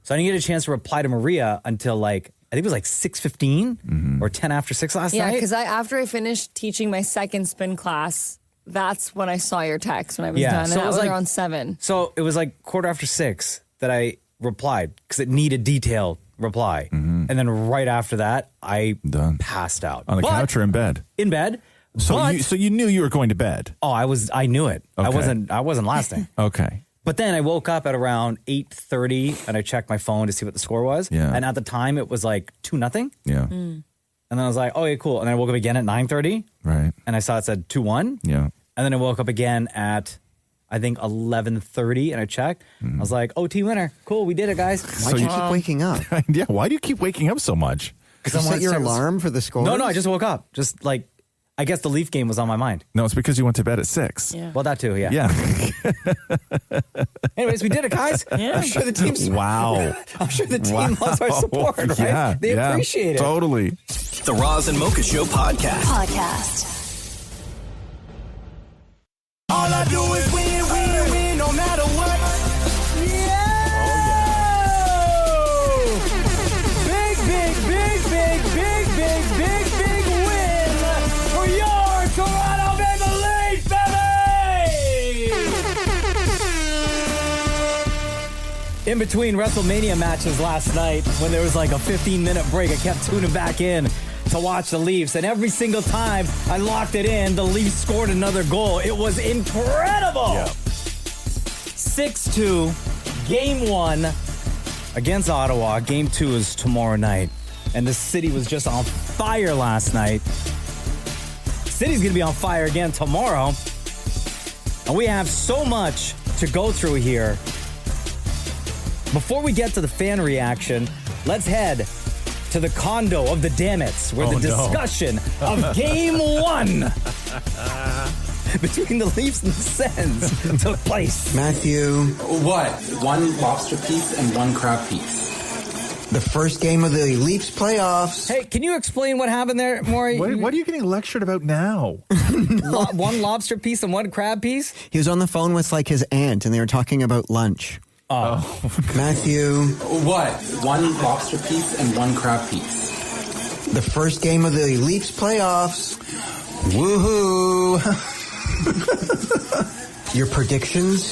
C: So I didn't get a chance to reply to Maria until like, I think it was like 6:15 or 10 after 6 last night.
S: Yeah, because after I finished teaching my second spin class, that's when I saw your text when I was done.
C: So
S: And
C: it
S: that
C: was
S: was
C: like
S: around 7.
C: So it was like 6:15 that I replied because it needed detailed reply. And then right after that, I passed out.
I: On the couch or in bed?
C: In bed.
I: So you knew you were going to bed?
C: Oh, I knew it.
I: Okay.
C: I wasn't lasting.
I: Okay.
C: But then I woke up at around 8:30 and I checked my phone to see what the score was.
I: Yeah.
C: And at the time it was like 2-0.
I: Yeah.
C: And then I was like, oh, yeah, cool. And then I woke up again at 9:30.
I: Right.
C: And I saw it said 2-1.
I: Yeah.
C: And then I woke up again at, I think, 11:30 and I checked. I was like, OT winner. Cool, we did it, guys.
T: Why do you keep waking up?
I: Yeah, why do you keep waking up so much?
T: Did you set your alarm for the score?
C: No, I just woke up. Just like, I guess the Leaf game was on my mind.
I: No, it's because you went to bed at 6.
S: Yeah.
C: Well, that too, yeah.
I: Yeah.
C: Anyways, we did it, guys.
S: Yeah.
C: I'm sure the team's
I: Wow.
C: I'm sure the team loves our support, right?
I: Yeah,
C: They appreciate it.
I: Totally.
A: The Roz and Mocha Show podcast.
B: All I do is win, win, win, no matter what. Yeah! Big, big, big, big, big, big, big, big win for your Toronto Maple Leafs, baby!
C: In between WrestleMania matches last night, when there was like a 15-minute break, I kept tuning back in to watch the Leafs, and every single time I locked it in, the Leafs scored another goal. It was incredible.
I: Yeah.
C: 6-2, game 1 against Ottawa. Game 2 is tomorrow night, and the city was just on fire last night. City's gonna be on fire again tomorrow, and we have so much to go through here. Before we get to the fan reaction, let's head to the condo of the Dammits, where the discussion of Game 1 between the Leafs and the Sens took place.
K: Matthew,
O: What? 1 lobster piece and 1 crab piece.
K: the first game of the Leafs playoffs.
C: Hey, can you explain what happened there, Maurie?
I: What are you getting lectured about now?
C: 1 lobster piece and 1 crab piece?
T: He was on the phone with like his aunt, and they were talking about lunch.
C: Oh.
K: Matthew,
O: What? 1 lobster piece and 1 crab piece.
K: the first game of the Leafs playoffs. Woohoo! Your predictions?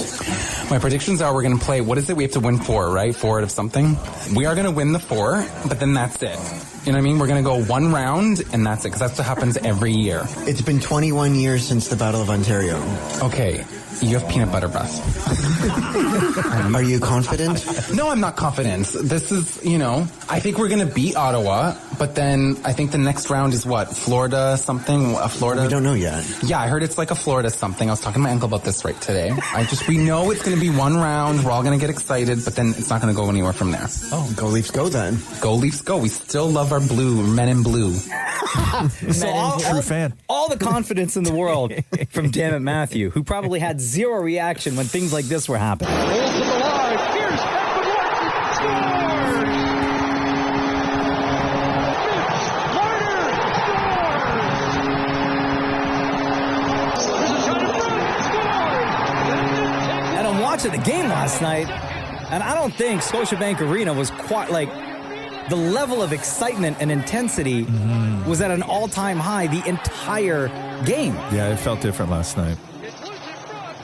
O: My predictions are we're going to play, what is it? We have to win 4, right? 4 out of something. We are going to win the 4, but then that's it. You know what I mean? We're going to go 1 round, and that's it, because that's what happens every year.
T: It's been 21 years since the Battle of Ontario.
O: Okay, you have peanut butter breath.
T: Are you confident?
O: No, I'm not confident. This is, I think we're going to beat Ottawa, but then I think the next round is what? Florida something? Florida?
T: We don't know yet.
O: Yeah, I heard it's like a Florida something. I was talking to my uncle about this right today. We know it's going to be 1 round. We're all going to get excited, but then it's not going to go anywhere from there.
T: Oh, go Leafs go then.
O: Go Leafs go. We still love our blue, men in blue.
C: So
I: True fan.
C: All the confidence in the world from Dammit Matthew, who probably had zero reaction when things like this were happening.
M: Rolls to the line. Here's Edward scores!
C: And I'm watching the game last night, and I don't think Scotiabank Arena was quite like the level of excitement and intensity was at an all-time high the entire game.
I: Yeah, it felt different last night.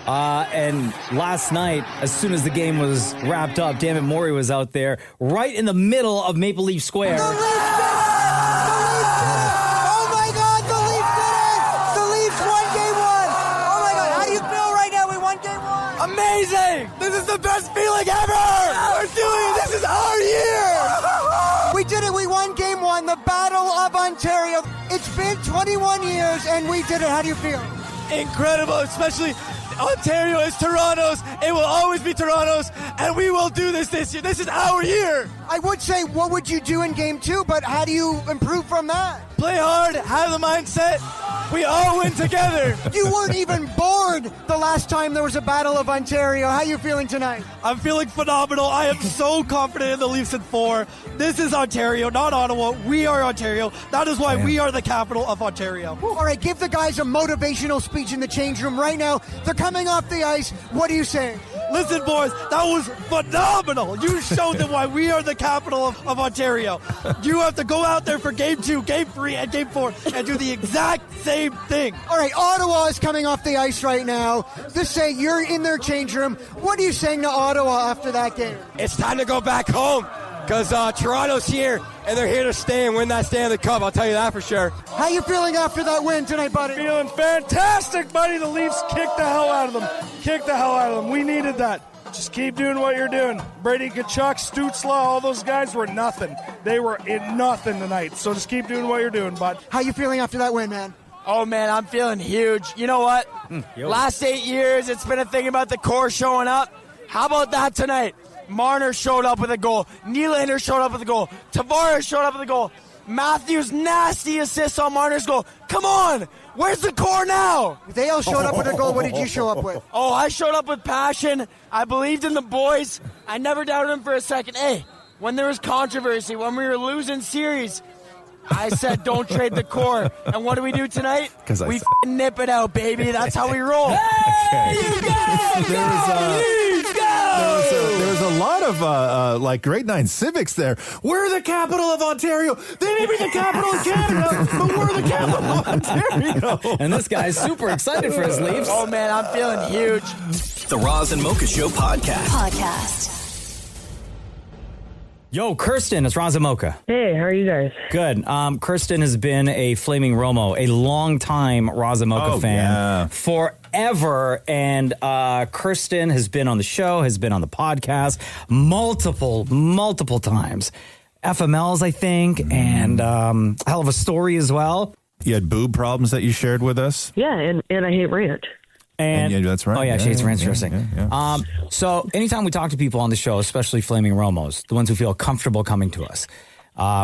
C: And last night, as soon as the game was wrapped up, Dammit Maurie was out there right in the middle of Maple Leaf Square.
B: The Leafs did it! Oh my God, the Leafs did it! The Leafs won Game 1! Oh my God, how do you feel right now? We won Game 1! Amazing! This is the best feeling ever! We're doing it! This is our year! We did it! We won Game 1, the Battle of Ontario. It's been 21 years and we did it. How do you feel? Incredible, especially Ontario is Toronto's. It will always be Toronto's, and we will do this year. This is our year. I would say, what would you do in Game 2, but how do you improve from that? Play hard, have the mindset. We all win together. You weren't even born the last time there was a Battle of Ontario. How are you feeling tonight? I'm feeling phenomenal. I am so confident in the Leafs in 4. This is Ontario, not Ottawa. We are Ontario. That is why we are the capital of Ontario. All right, give the guys a motivational speech in the change room right now. They're coming off the ice. What are you saying? Listen, boys, that was phenomenal. You showed them why we are the capital of Ontario. You have to go out there for Game 2, Game 3, and Game 4 and do the exact same thing. All right, Ottawa is coming off the ice right now. Just say you're in their change room. What are you saying to Ottawa after that game? It's time to go back home because Toronto's here, and they're here to stay and win that Stanley Cup. I'll tell you that for sure. How you feeling after that win tonight, buddy?
G: Feeling fantastic, buddy. The Leafs kicked the hell out of them. We needed that. Just keep doing what you're doing. Brady Tkachuk, Stützle, all those guys were nothing. They were in nothing tonight. So just keep doing what you're doing, bud.
B: How you feeling after that win, man?
E: Oh, man, I'm feeling huge. You know what? Last 8 years, it's been a thing about the core showing up. How about that tonight? Marner showed up with a goal. Nylander showed up with a goal. Tavares showed up with a goal. Matthews' nasty assist on Marner's goal. Come on! Where's the core now?
B: They all showed up with a goal. What did you show up with?
E: Oh, I showed up with passion. I believed in the boys. I never doubted them for a second. Hey, when there was controversy, when we were losing series, I said don't trade the core. And what do we do tonight? We nip it out, baby. That's how we roll.
I: Hey, you There was a lot of like grade 9 civics there. We're the capital of Ontario. They may be the capital of Canada, but we're the capital of Ontario.
C: And this guy's super excited for his Leafs.
E: Oh, man, I'm feeling huge.
A: The Roz and Mocha Show
R: Podcast.
C: Yo, Kirsten, it's Roz and Mocha.
U: Hey, how are you guys?
C: Good. Kirsten has been a Flaming Romo, a long-time Roz and Mocha fan forever. And Kirsten has been on the show, has been on the podcast multiple times. FMLs, I think, and hell of a story as well.
I: You had boob problems that you shared with us?
U: Yeah, and I hate ranch.
C: And
I: yeah, that's right.
C: Oh, yeah, Shades Ranch dressing.
I: Yeah.
C: So anytime we talk to people on the show, especially Flaming Romos, the ones who feel comfortable coming to us,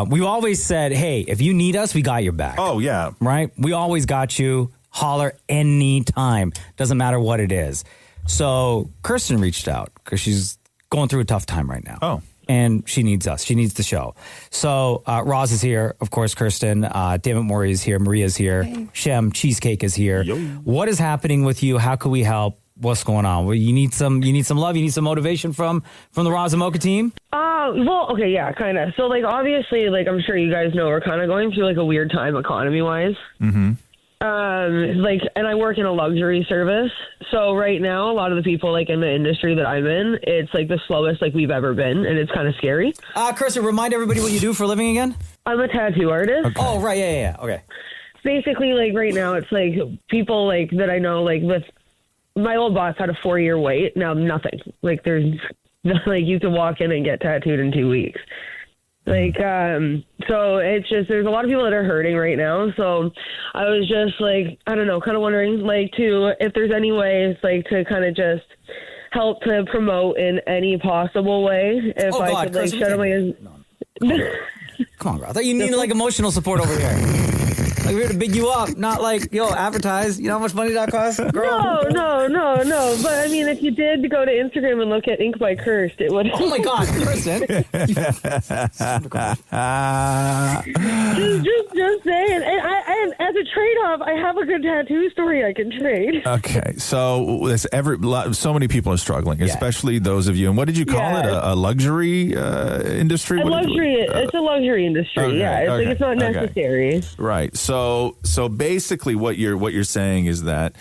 C: we've always said, hey, if you need us, we got your back.
I: Oh, yeah.
C: Right? We always got you. Holler anytime. Doesn't matter what it is. So Kirsten reached out because she's going through a tough time right now.
I: Oh.
C: And she needs us. She needs the show. So Roz is here. Of course, Kirsten. Dammit Maurie is here. Maria's here. Hey. Shem Cheesecake is here. Yo. What is happening with you? How can we help? What's going on? Well, you need some love. You need some motivation from the Roz and Mocha team?
U: Well, okay, yeah, kind of. So, like, obviously, like, I'm sure you guys know we're kind of going through, like, a weird time economy-wise.
I: Mm-hmm.
U: Like, and I work in a luxury service. So right now, a lot of the people like in the industry that I'm in, it's like the slowest like we've ever been. And it's kind of scary.
C: Kirsten, remind everybody what you do for a living again.
U: I'm a tattoo artist.
C: Okay. Oh, right. Yeah. Okay.
U: Basically, like right now, it's like people like that I know, like with my old boss had a 4-year wait. Now nothing. Like there's like you can walk in and get tattooed in 2 weeks. Like, so it's just, there's a lot of people that are hurting right now. So I was just like, I don't know, kind of wondering like if there's any ways like to kind of just help to promote in any possible way. If I could like shut my...
C: Come on, bro. I thought you needed like emotional support over here. Like we're here to big you up, not like, yo, advertise. You know how much money that costs? Girl?
U: No. But I mean, if you did go to Instagram and look at Ink by Cursed, it would.
C: Oh my God, Kirsten.
U: just saying. And as a trade-off, I have a good tattoo story I can trade.
I: Okay, so so many people are struggling, especially those of you. And what did you call it? A luxury industry?
U: It's a luxury industry.
I: Okay,
U: It's like it's not necessary.
I: Right. So basically, what you're saying is that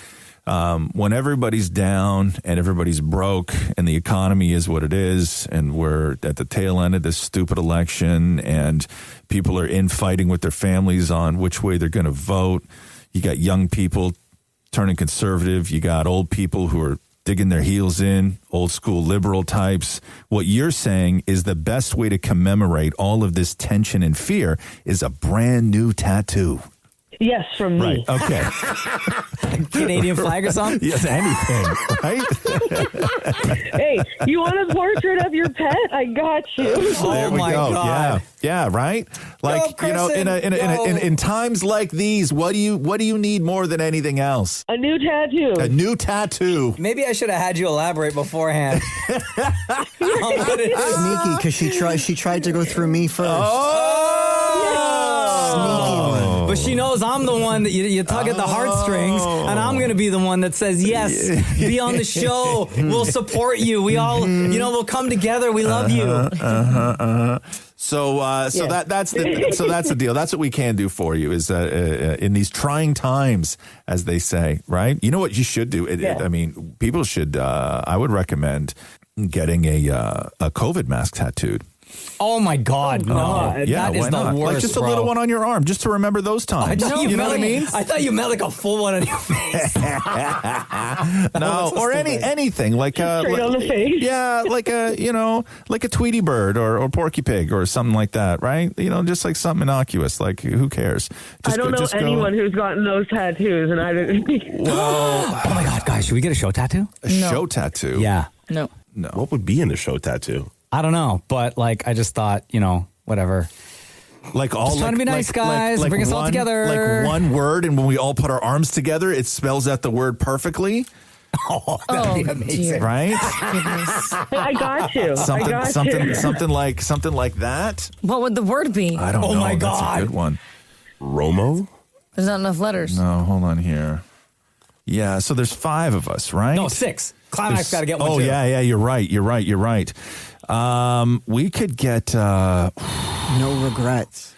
I: when everybody's down and everybody's broke and the economy is what it is, and we're at the tail end of this stupid election, and people are infighting with their families on which way they're going to vote. You got young people turning conservative. You got old people who are digging their heels in, old school liberal types. What you're saying is the best way to commemorate all of this tension and fear is a brand new tattoo.
U: Yes, from me.
I: Right, okay.
C: Canadian flag or something?
I: Yes, anything, right?
U: Hey, you want a portrait of your pet? I got you.
I: There we go.
C: God.
I: Yeah, right? Like,
C: go,
I: you know, in times like these, what do you need more than anything else?
U: A new tattoo.
I: A new tattoo.
C: Maybe I should have had you elaborate beforehand.
T: Sneaky, because she tried to go through me first. Sneaky one.
C: But she knows I'm the one that you tug at the heartstrings, and I'm going to be the one that says, yes, be on the show. We'll support you. We all, we'll come together. We love you.
I: So that's the deal. That's what we can do for you is in these trying times, as they say, right? You know what you should do? I mean, people should, I would recommend getting a COVID mask tattooed.
C: Oh my God, no!
I: Yeah,
C: That is
I: why
C: the
I: not?
C: worst,
I: Like just a
C: bro.
I: little one on your arm, just to remember those times. You know what I mean?
C: I thought you meant like a full one on your face.
I: No, or anything like
U: Straight on the face.
I: Yeah, like a Tweety Bird or Porky Pig or something like that, right? Just like something innocuous. Like who cares?
U: I don't know anyone who's gotten those tattoos, and I didn't.
I: Well,
C: oh my God, guys, should we get a show tattoo?
I: A show tattoo?
C: Yeah.
S: No.
L: What would be in a show tattoo?
C: I don't know, but like I just thought, whatever.
I: Like all
C: just trying to be nice, guys. Bring us all together.
I: Like one word, and when we all put our arms together, it spells out the word perfectly.
C: Oh, that'd be amazing,
I: right?
U: I got you.
I: Something like that.
S: What would the word be?
I: I don't know.
C: Oh my
I: That's
C: God.
I: a good one.
L: Romo?
S: There's not enough letters.
I: No, hold on here. Yeah, so there's 5 of us, right?
C: No, 6. Climax got to get one.
I: Oh
C: too.
I: yeah, you're right. We could get
T: no regrets.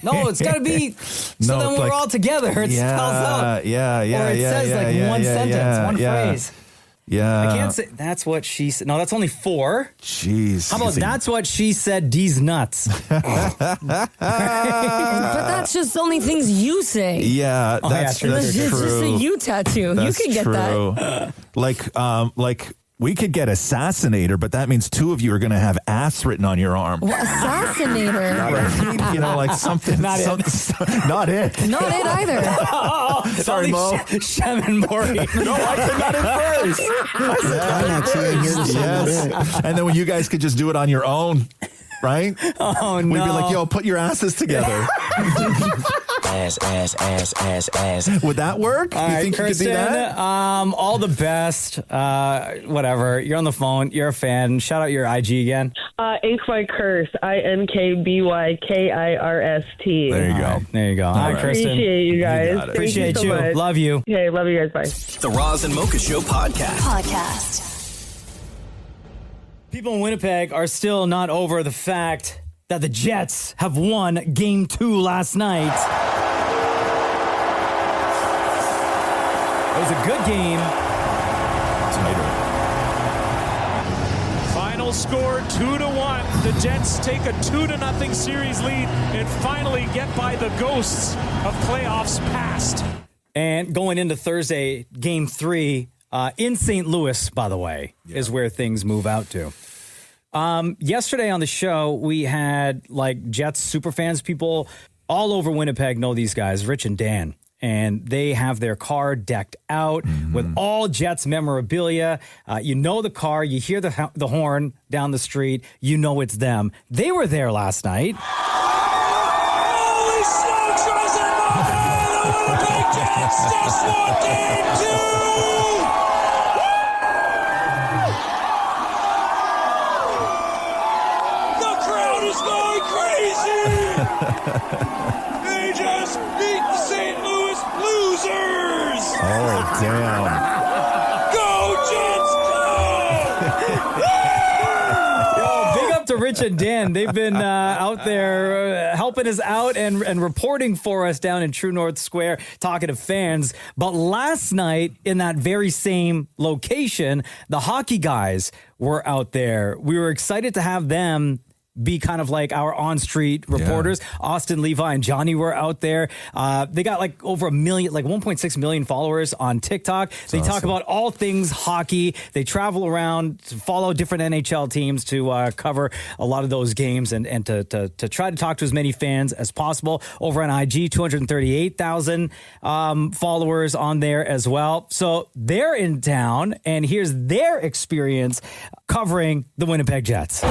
C: No, it's got to be. So then we're all together. It spells out.
I: Yeah.
C: Or it says one sentence, one phrase.
I: Yeah.
C: I can't say that's what she said. No, that's only 4.
I: Jeez.
C: How about that's what she said? D's nuts.
S: But that's just only things you say.
I: Yeah, that's true.
S: It's just a you tattoo.
I: That's
S: you can get
I: that. Like we could get assassinator, but that means 2 of you are going to have ass written on your arm.
S: Well, assassinator.
I: Like something.
C: Not it.
I: Not it.
S: Not it either.
I: Sorry, Mo.
C: Shem and Maurie.
I: No, I said not at first. Yes. And then when you guys could just do it on your own, right?
C: Oh no.
I: We'd be like, yo, put your asses together.
B: Ass.
I: Would that work?
C: All
I: You
C: right,
I: think
C: Kirsten,
I: you could do that?
C: all the best. Whatever. You're on the phone. You're a fan. Shout out your IG again.
U: Ink by Curse. INKBYKIRST.
I: There you go.
C: There you go. All right, Kirsten.
U: Appreciate you guys.
I: got it.
C: Appreciate
U: Thank you. So much.
C: Love you.
U: Okay, love you guys. Bye.
A: The Roz and Mocha Show podcast.
C: People in Winnipeg are still not over the fact that the Jets have won Game 2 last night. It was a good game.
M: Final score 2-1. The Jets take a 2-0 series lead and finally get by the ghosts of playoffs past.
C: And going into Thursday, Game 3, in St. Louis, by the way, is where things move out to. Yesterday on the show, we had like Jets superfans, people all over Winnipeg know these guys, Rich and Dan. And they have their car decked out with all Jets memorabilia. You know the car, you hear the horn down the street, you know it's them. They were there last night.
P: Holy smokes, Roz and Mocha! The Winnipeg Jets just won Game 2! The crowd is going crazy! They just beat the St. Louis Losers!
I: Oh, damn.
P: Go, Jets, go!
C: Yo, big up to Rich and Dan. They've been out there helping us out and reporting for us down in True North Square, talking to fans. But last night, in that very same location, the hockey guys were out there. We were excited to have them be kind of like our on-street reporters. Yeah. Austin, Levi, and Johnny were out there. They got like over 1 million, like 1.6 million followers on TikTok. They talk about all things hockey. They travel around to follow different NHL teams to cover a lot of those games and to try to talk to as many fans as possible. Over on IG, 238,000 followers on there as well. So they're in town, and here's their experience covering the Winnipeg Jets.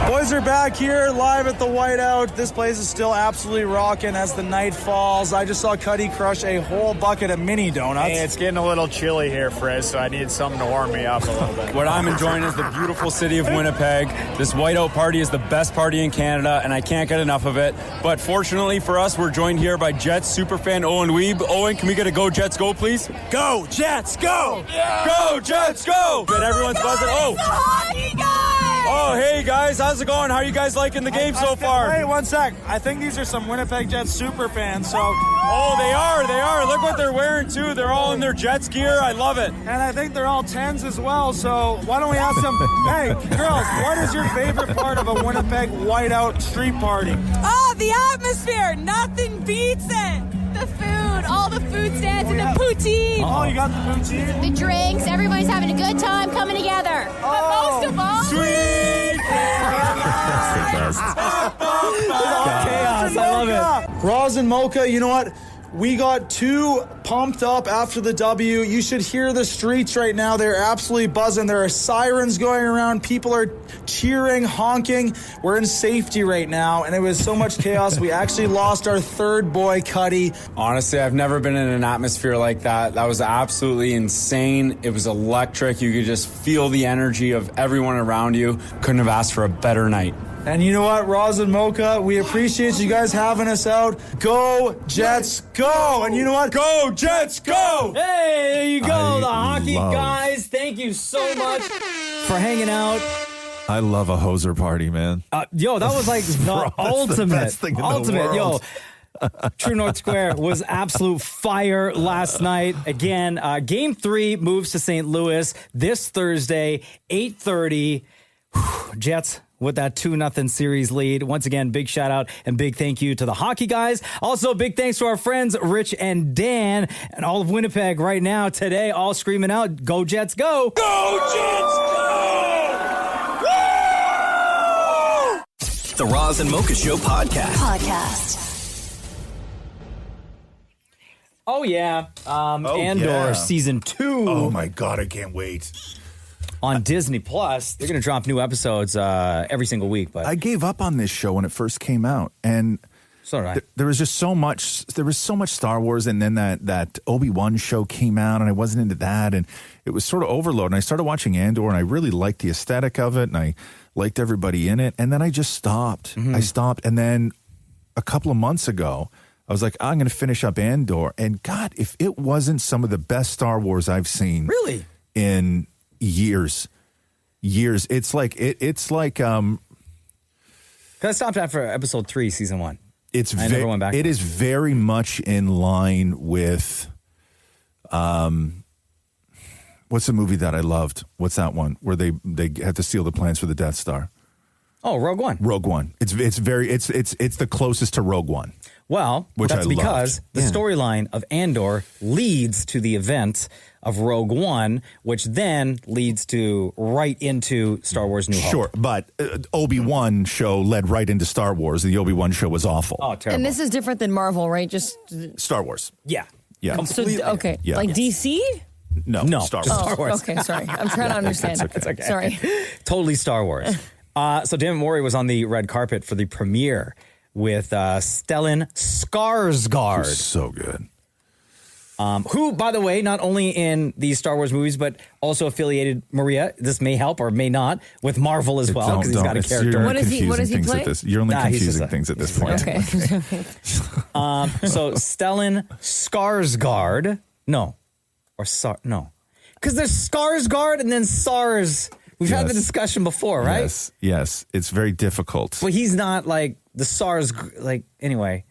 F: Boys are back here live at the Whiteout. This place is still absolutely rocking as the night falls. I just saw Cuddy crush a whole bucket of mini donuts.
N: Hey, it's getting a little chilly here, Frizz, so I needed something to warm me up a little bit.
R: What I'm enjoying is the beautiful city of Winnipeg. This Whiteout party is the best party in Canada, and I can't get enough of it. But fortunately for us, we're joined here by Jets superfan Owen Weeb. Owen, can we get a Go Jets Go, please?
P: Go, Jets, go!
R: Yeah. Go, Jets, go!
P: Good, everyone's buzzing. Oh!
V: Hockey guys!
R: Oh, hey guys, how's it going? How are you guys liking the game so far?
F: Wait, one sec. I think these are some Winnipeg Jets super fans. So,
R: Oh, they are. Look what they're wearing too. They're all in their Jets gear. I love it.
F: and I think they're all 10s as well. So why don't we ask them? Hey, girls, what is your favorite part of a Winnipeg whiteout street party?
J: Oh, the atmosphere. Nothing beats it. The food, all the food stands and the poutine.
F: Oh, you got the poutine?
J: The drinks, everybody's having a good time coming together. But most of all,
C: Sweet! Chaos. I love it.
F: Roz and Mocha, you know what? We got too pumped up after the W. You should hear the streets right now. They're absolutely buzzing. There are sirens going around. People are cheering, honking. We're in safety right now, and it was so much chaos. We actually lost our third boy, Cuddy.
R: Honestly, I've never been in an atmosphere like that. That was absolutely insane. It was electric. You could just feel the energy of everyone around you. Couldn't have asked for a better night.
F: And you know what, Roz and Mocha, we appreciate you guys having us out. Go, Jets, go! And you know what? Go, Jets, go!
C: Hey, there you go. The
I: I
C: hockey
I: love-
C: guys. Thank you so much for hanging out.
I: I love a hoser party, man.
C: Yo, that was like the
I: Bro, that's the
C: ultimate.
I: best thing in the world.
C: Yo. True North Square was absolute fire last night. Again, Game 3 moves to St. Louis this Thursday, 8:30. Jets with that 2-0 series lead. Once again, big shout out and big thank you to the hockey guys. Also, big thanks to our friends Rich and Dan and all of Winnipeg right now today, all screaming out, "Go Jets, go!"
M: Go Jets, go!
A: The Roz and Mocha Show podcast.
C: Oh yeah, Andor
I: yeah.
C: season 2.
I: Oh my God, I can't wait.
C: On Disney Plus. They're going to drop new episodes every single week. But
I: I gave up on this show when it first came out, and
C: so did I.
I: there was just so much. There was so much Star Wars, and then that Obi-Wan show came out, and I wasn't into that, and it was sort of overload. And I started watching Andor, and I really liked the aesthetic of it, and I liked everybody in it, and then I just stopped. I stopped, and then a couple of months ago, I was like, I'm going to finish up Andor, and God, if it wasn't some of the best Star Wars I've seen,
C: really,
I: in years. It's like it's like
C: because I stopped after episode 3, season 1. I never went back.
I: It is very much in line with what's the movie that I loved? What's that one where they had to steal the plans for the Death Star?
C: Oh, Rogue One.
I: Rogue One. It's the closest to Rogue One.
C: Well,
I: which
C: that's
I: I
C: because
I: loved.
C: the storyline of Andor leads to the event of Rogue One, which then leads to right into Star Wars New Hope.
I: Sure, but Obi-Wan show led right into Star Wars. The Obi-Wan show was awful.
C: Oh, terrible.
S: And this is different than Marvel, right? Just
I: Star Wars.
C: Yeah.
I: Yeah.
S: So, okay.
I: Yeah.
S: Like DC?
I: No, Star Wars.
C: Star Wars.
S: Okay, sorry. I'm trying to understand.
C: It's okay.
S: Sorry.
C: Totally Star Wars. So David Maurie was on the red carpet for the premiere with Stellan Skarsgård.
I: Who's so good.
C: Who, by the way, not only in these Star Wars movies, but also affiliated, Maria, this may help or may not, with Marvel as well, because he's got a character.
S: What does he play?
I: You're only
C: Nah, he's
I: confusing
C: just a-
I: things at this point.
S: Okay.
C: So Stellan Skarsgård, because there's Skarsgård and then SARS. We've had the discussion before, right?
I: Yes. It's very difficult.
C: But he's not like the SARS, anyway.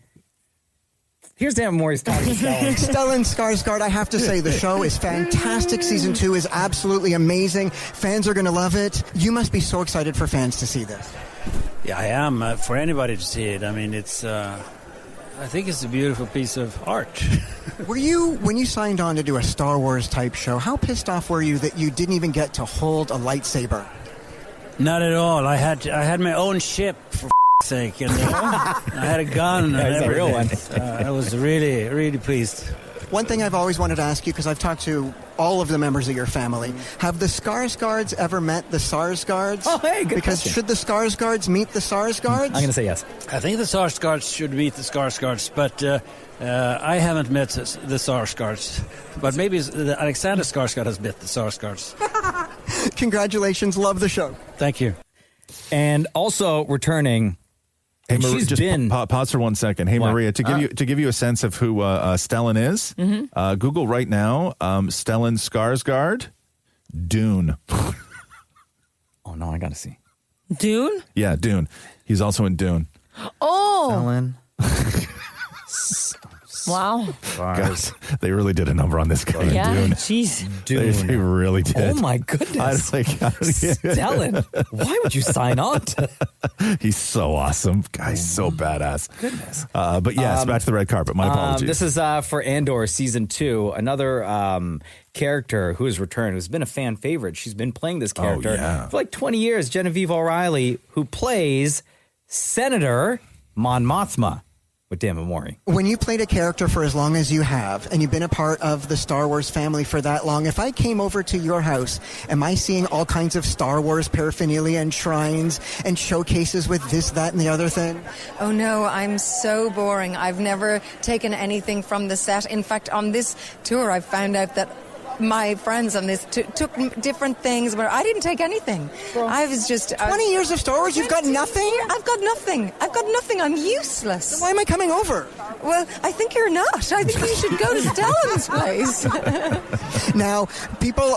C: Here's Dan Morey's talking to Stellan.
D: Stellan Skarsgård, I have to say, the show is fantastic. Season 2 is absolutely amazing. Fans are going to love it. You must be so excited for fans to see this.
V: Yeah, I am. For anybody to see it, I mean, it's. I think it's a beautiful piece of art.
D: Were you, when you signed on to do a Star Wars type show, how pissed off were you that you didn't even get to hold a lightsaber?
V: Not at all. I had my own ship, for sake, and I had a gun.
C: Yeah,
V: and
C: it's a real
V: everything. I was really, really pleased.
D: One thing I've always wanted to ask you, because I've talked to all of the members of your family, have the Skarsgårds ever met the Sarsgaards?
C: Oh, hey, good
D: Because
C: question.
D: should the Skarsgårds meet the Sarsgaards?
C: I'm going to say yes.
V: I think the Sarsgaards should meet the Skarsgårds, but I haven't met the Sarsgaards. But maybe Alexander Skarsgård has met the Sarsgaards.
D: Congratulations. Love the show.
V: Thank you.
C: And also returning...
I: Hey,
C: Maria,
I: just pause for 1 second. Hey,
C: What?
I: Maria, to give you a sense of who Stellan is, Google right now, Stellan Skarsgård, Dune.
C: Oh, no, I got to see.
S: Dune?
I: Yeah, Dune. He's also in Dune.
S: Oh.
C: Stellan.
S: Wow.
I: Guys, they really did a number on this guy in
S: Yeah,
I: Dune.
S: jeez.
C: Dune.
I: They really did.
C: Oh my goodness. Stellan, why would you sign on to
I: He's so awesome. Guy's so badass.
C: Goodness.
I: But yes, back to the red carpet. My apologies.
C: This is for Andor season 2. Another character who has returned, who's been a fan favorite. She's been playing this character for like 20 years. Genevieve O'Reilly, who plays Senator Mon Mothma with Dammit Maurie.
D: When you played a character for as long as you have, and you've been a part of the Star Wars family for that long, if I came over to your house, am I seeing all kinds of Star Wars paraphernalia and shrines and showcases with this, that, and the other thing?
H: Oh no, I'm so boring. I've never taken anything from the set. In fact, on this tour, I found out that my friends on this took different things where I didn't take anything. I was just
D: 20 years of Star Wars, you've got nothing?
H: I've got nothing. I'm useless.
D: Then why am I coming over?
H: Well, I think you're not. I think you should go to Stellan's place.
D: Now,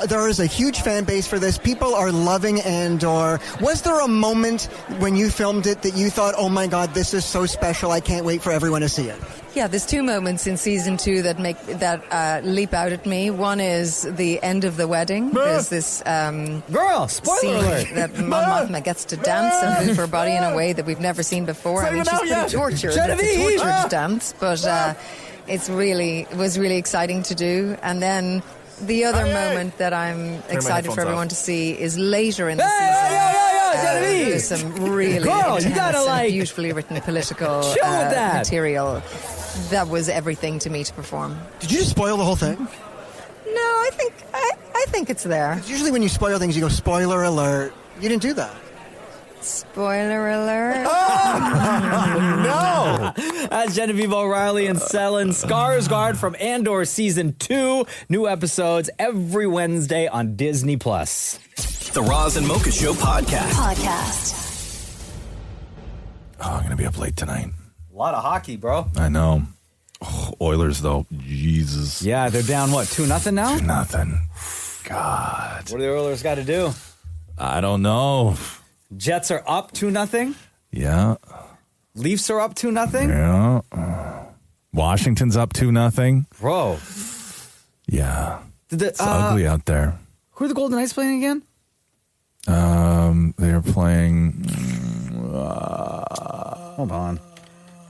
D: there is a huge fan base for this. People are loving Andor. Was there a moment when you filmed it that you thought, oh my God, this is so special, I can't wait for everyone to see it?
H: Yeah, there's 2 moments in season 2 that leap out at me. One is the end of the wedding. There's this
C: girl spoiler alert
H: that Mon Mothma gets to dance and move her body in a way that we've never seen before. I mean, she's pretty tortured. It's a tortured dance, but it was really exciting to do. And then the other moment that I'm excited for everyone to see is later in the season. There's some really intense and beautifully written political material. That was everything to me to perform.
D: Did you just spoil the whole thing?
H: No, I think it's there.
D: Usually when you spoil things, you go, spoiler alert. You didn't do that.
H: Spoiler alert.
C: No! That's Genevieve O'Reilly and Stellan Skarsgård from Andor Season 2. New episodes every Wednesday on Disney+.
A: The Roz and Mocha Show podcast.
I: Oh, I'm going to be up late tonight.
C: A lot of hockey, bro.
I: I know. Oh, Oilers, though. Jesus.
C: Yeah, they're down, what, 2-0 now?
I: 2-0. God.
C: What do the Oilers got to do?
I: I don't know.
C: Jets are up 2-0?
I: Yeah.
C: Leafs are up 2-0?
I: Yeah. Washington's up 2-0.
C: Bro.
I: Yeah. It's ugly out there.
C: Who are the Golden Knights playing again?
I: They're playing...
C: Hold on.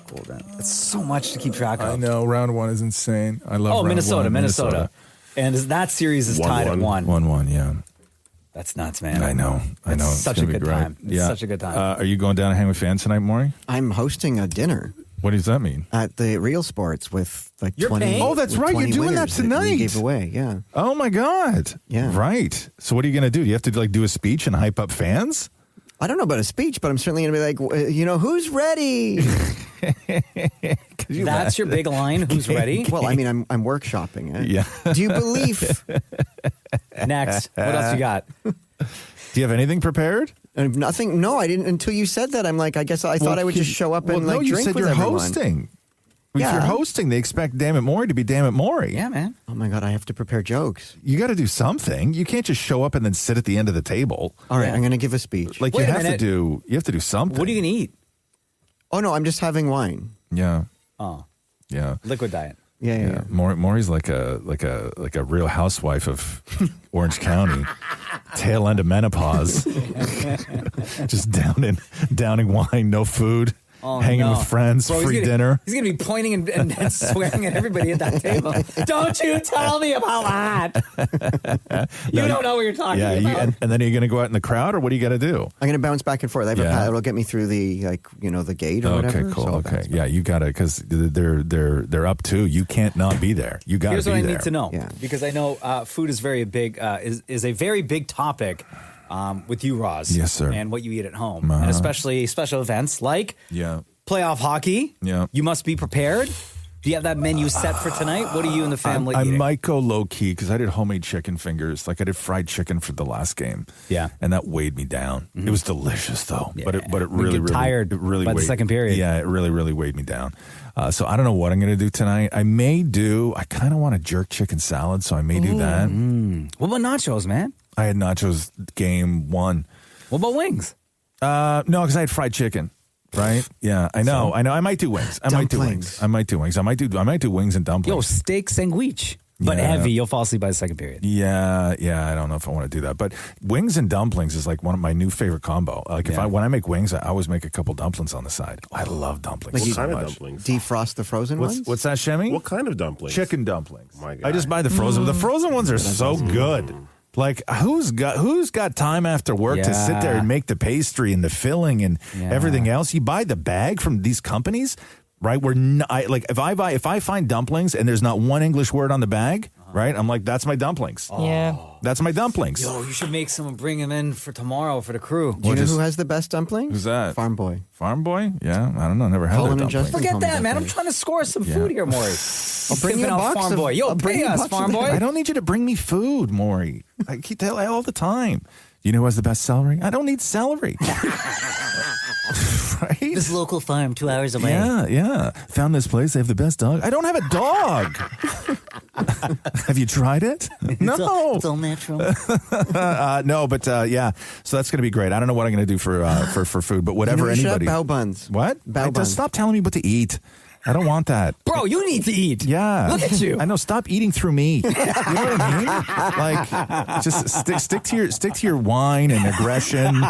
C: Golden. It's so much to keep track of.
I: I know. Round 1 is insane. I love round
C: Minnesota. And that series is tied at 1.
I: 1-1, yeah.
C: That's nuts, man.
I: I know.
C: It's such a good time.
I: Yeah.
C: Such a good time.
I: Are you going down to hang with fans tonight, Maurie?
D: I'm hosting a dinner.
I: What does that mean?
D: At the Real Sports with like
C: You're
D: 20.
C: paying?
I: Oh, that's right. You're doing that tonight.
D: We gave away, yeah.
I: Oh my God.
D: Yeah.
I: Right. So what are you going to do? Do you have to do a speech and hype up fans?
D: I don't know about a speech, but I'm certainly going to be like, who's ready?
C: That's your big line. Who's ready?
D: Well, I mean, I'm workshopping it.
I: Yeah.
D: Do you believe?
C: Next. What else you got?
I: Do you have anything prepared?
D: Nothing. No, I didn't until you said that. I'm like, I guess I thought I would just show up and
I: no, you
D: drink
I: said
D: with
I: you're
D: everyone.
I: hosting.
D: Yeah.
I: If you're hosting, they expect Dammit Maurie to be Dammit Maurie.
C: Yeah, man.
D: Oh my God, I have to prepare jokes.
I: You got to do something. You can't just show up and then sit at the end of the table.
D: All right, I'm going to give a speech.
I: Like
C: Wait
I: you
C: a
I: have
C: minute.
I: to do something.
C: What are you going to eat?
D: Oh no, I'm just having wine.
I: Yeah.
C: Oh,
I: Yeah.
C: liquid diet.
D: Yeah.
I: Maurie's like a real housewife of Orange County, tail end of menopause, just downing wine, no food, hanging with friends,
C: Bro,
I: free dinner.
C: He's going to be pointing and swearing at everybody at that table. Don't you tell me about that. You don't know what you're talking about.
I: And then are you going to go out in the crowd, or what do you got to do?
D: I'm going to bounce back and forth. I have a pad that'll get me through the the gate or whatever.
I: Okay, cool.
D: So
I: Okay, yeah, you got to because they're up too. You can't not be there. You got to be there.
C: Here's what I need to know because I know food is very big is a very big topic with you, Roz.
I: Yes, sir.
C: And what you eat at home, and especially special events like playoff hockey.
I: Yeah,
C: you must be prepared. Do you have that menu set for tonight? What are you and the family
I: I
C: eating?
I: might go low key because I did homemade chicken fingers. Like I did fried chicken for the last game.
C: Yeah,
I: and that weighed me down.
C: Mm-hmm.
I: It was delicious though,
C: yeah.
I: but it really
C: tired.
I: It really
C: by the second period.
I: Yeah, it really weighed me down. So I don't know what I'm going to do tonight. I kind of want a jerk chicken salad, so I may do that.
C: What about nachos, man?
I: I had nachos game 1.
C: What about wings?
I: No, because I had fried chicken. Right? Yeah, I know. I might do wings. I might do wings. I might do wings and dumplings.
C: Yo, steak sandwich. But heavy. You'll fall asleep by the second period.
I: Yeah. I don't know if I want to do that. But wings and dumplings is like one of my new favorite combo. Like when I make wings, I always make a couple dumplings on the side. I love dumplings.
T: Like
I: so
L: kind
I: much.
L: of dumplings?
T: Defrost the frozen ones?
I: What's that, Shemmy?
L: What kind of dumplings?
I: Chicken dumplings.
L: My God.
I: I just buy the frozen. The frozen ones are so good. Like who's got time after work to sit there and make the pastry and the filling and everything else? You buy the bag from these companies, right? If I find dumplings and there's not one English word on the bag, right? I'm like, that's my dumplings.
S: Yeah.
I: That's my dumplings.
C: Yo, you should make some and bring them in for tomorrow for the crew.
T: Do you know who has the best dumplings?
I: Who's that?
T: Farm Boy.
I: Farm Boy? Yeah, I don't know. Never had their dumplings.
C: Forget that, man. I'm trying to score some food here, Maury.
T: I'll bring you a box
C: Farm Boy. Yo, pay us, Farm Boy.
I: I don't need you to bring me food, Maury. I keep telling you all the time. You know who has the best celery? I don't need celery. Right?
C: This local farm 2 hours away.
I: Yeah. Found this place. They have the best dog. I don't have a dog. Have you tried it? No.
C: It's all natural.
I: No, but yeah. So that's going to be great. I don't know what I'm going to do for food, but whatever anybody.
T: Bao buns.
I: What?
T: Bao buns.
I: Stop telling me what to eat. I don't want that.
C: Bro, you need to eat.
I: Yeah.
C: Look at you.
I: I know. Stop eating through me. You know what I mean? Like, just stick to your wine and aggression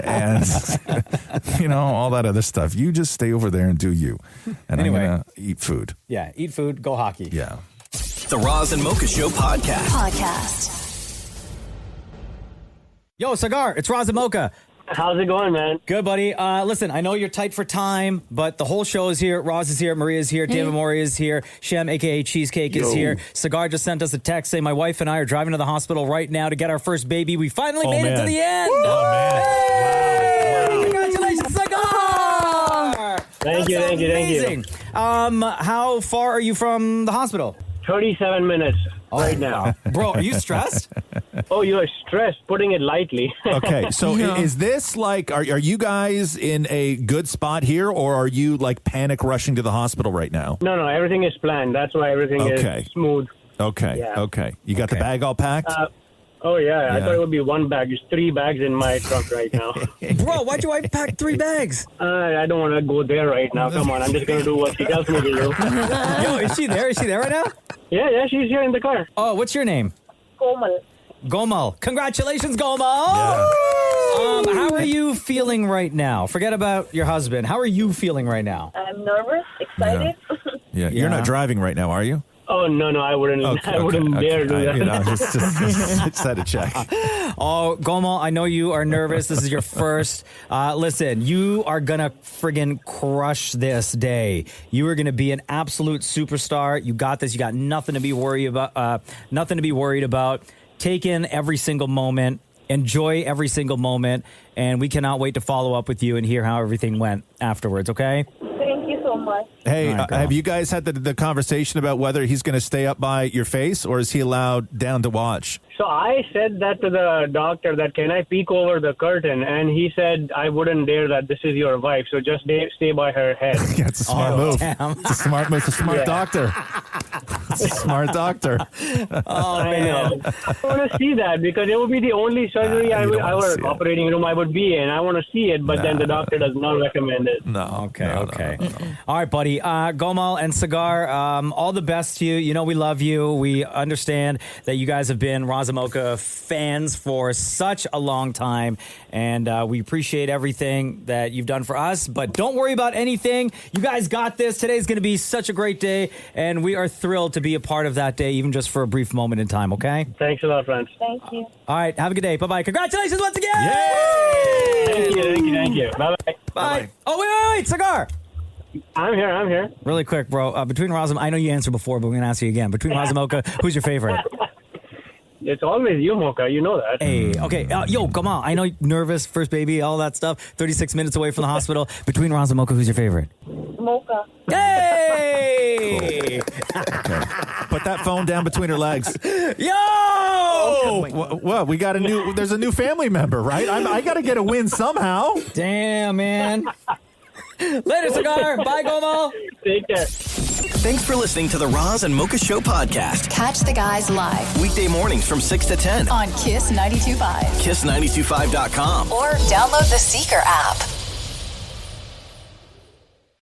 I: and, all that other stuff. You just stay over there and do you. And
C: Anyway.
I: I'm going to eat food.
C: Yeah, eat food, go hockey.
I: Yeah.
A: The Roz and Mocha Show podcast.
C: Yo, Cigar, it's Roz and Mocha.
K: How's it going, man?
C: Good, buddy. Listen, I know you're tight for time, but the whole show is here. Roz is here. Maria's here. David Maury is here. Shem, a.k.a. Cheesecake, is here. Cigar just sent us a text saying, my wife and I are driving to the hospital right now to get our first baby. We finally made it to the end.
K: Oh, man.
C: Hey! Congratulations, Cigar!
K: Thank you.
C: How far are you from the hospital?
K: 37 minutes right now.
C: Bro, are you stressed?
K: Oh, you are stressed, putting it lightly.
I: Okay, so is this like, are you guys in a good spot here, or are you like panic rushing to the hospital right now?
K: No, everything is planned. That's why everything is smooth.
I: Okay,
K: Yeah.
I: okay. You got the bag all packed?
K: Oh, yeah. I thought it would be one bag. There's 3 bags in my trunk right now.
C: Bro, why'd your wife pack 3 bags?
K: I don't want to go there right now. Come on, I'm just going to do what she tells me to do.
C: Yo, is she there? Is she there right now?
K: Yeah, she's here in the car.
C: Oh, what's your name?
U: Komal.
C: Gomal. Congratulations, Gomal. How are you feeling right now? Forget about your husband. How are you feeling right now?
U: I'm nervous, excited.
I: Yeah, you're not driving right now, are you?
K: Oh, no, I wouldn't. I wouldn't dare do that.
I: Just had to check.
C: Oh, Gomal, I know you are nervous. This is your first. Listen, you are going to friggin' crush this day. You are going to be an absolute superstar. You got this. You got nothing to be worried about. Take in every single moment. Enjoy every single moment. And we cannot wait to follow up with you and hear how everything went afterwards, okay?
U: Thank you so much.
I: Hey, have you guys had the conversation about whether he's going to stay up by your face, or is he allowed down to watch?
K: So I said that to the doctor, that can I peek over the curtain? And he said, I wouldn't dare that. This is your wife, so just stay by her head.
I: Yeah, it's a smart move.
C: Damn.
I: It's a smart move. It's a smart doctor. It's a smart doctor.
K: I know. I want to see that because it would be the only surgery our operating room I would be in. I want to see it, but then the doctor does not recommend it.
I: No.
C: Okay. All right, buddy. Gomal and Cigar, all the best to you. You know we love you. We understand that you guys have been Roz and Mocha fans for such a long time, and we appreciate everything that you've done for us, but don't worry about anything. You guys got this. Today's going to be such a great day, and we are thrilled to be a part of that day, even just for a brief moment in time, okay?
K: Thanks a lot, friends.
U: Thank you.
C: All right, have a good day. Bye-bye. Congratulations once again!
K: Yay! Thank you. Bye-bye.
C: Bye. Oh, wait, Cigar!
K: I'm here.
C: Really quick, bro. Between Roz and I know you answered before, but we're going to ask you again. Between Roz and Mocha, who's your favorite?
K: It's always you, Mocha. You know that.
C: Hey, okay. Yo, come on. I know you're nervous, first baby, all that stuff. 36 minutes away from the hospital. Between Roz and Mocha, who's your favorite?
U: Mocha.
C: Hey!
I: Okay. Put that phone down between her legs.
C: Yo!
I: What? We got there's a new family member, right? I got to get a win somehow.
C: Damn, man. Later, Cigar. Bye, Gomal.
K: Take care.
A: Thanks for listening to the Roz and Mocha Show podcast.
O: Catch the guys live
A: Weekday mornings from 6 to 10
O: on Kiss 92.5.
A: Kiss925.com.
O: Or download the Seeker app.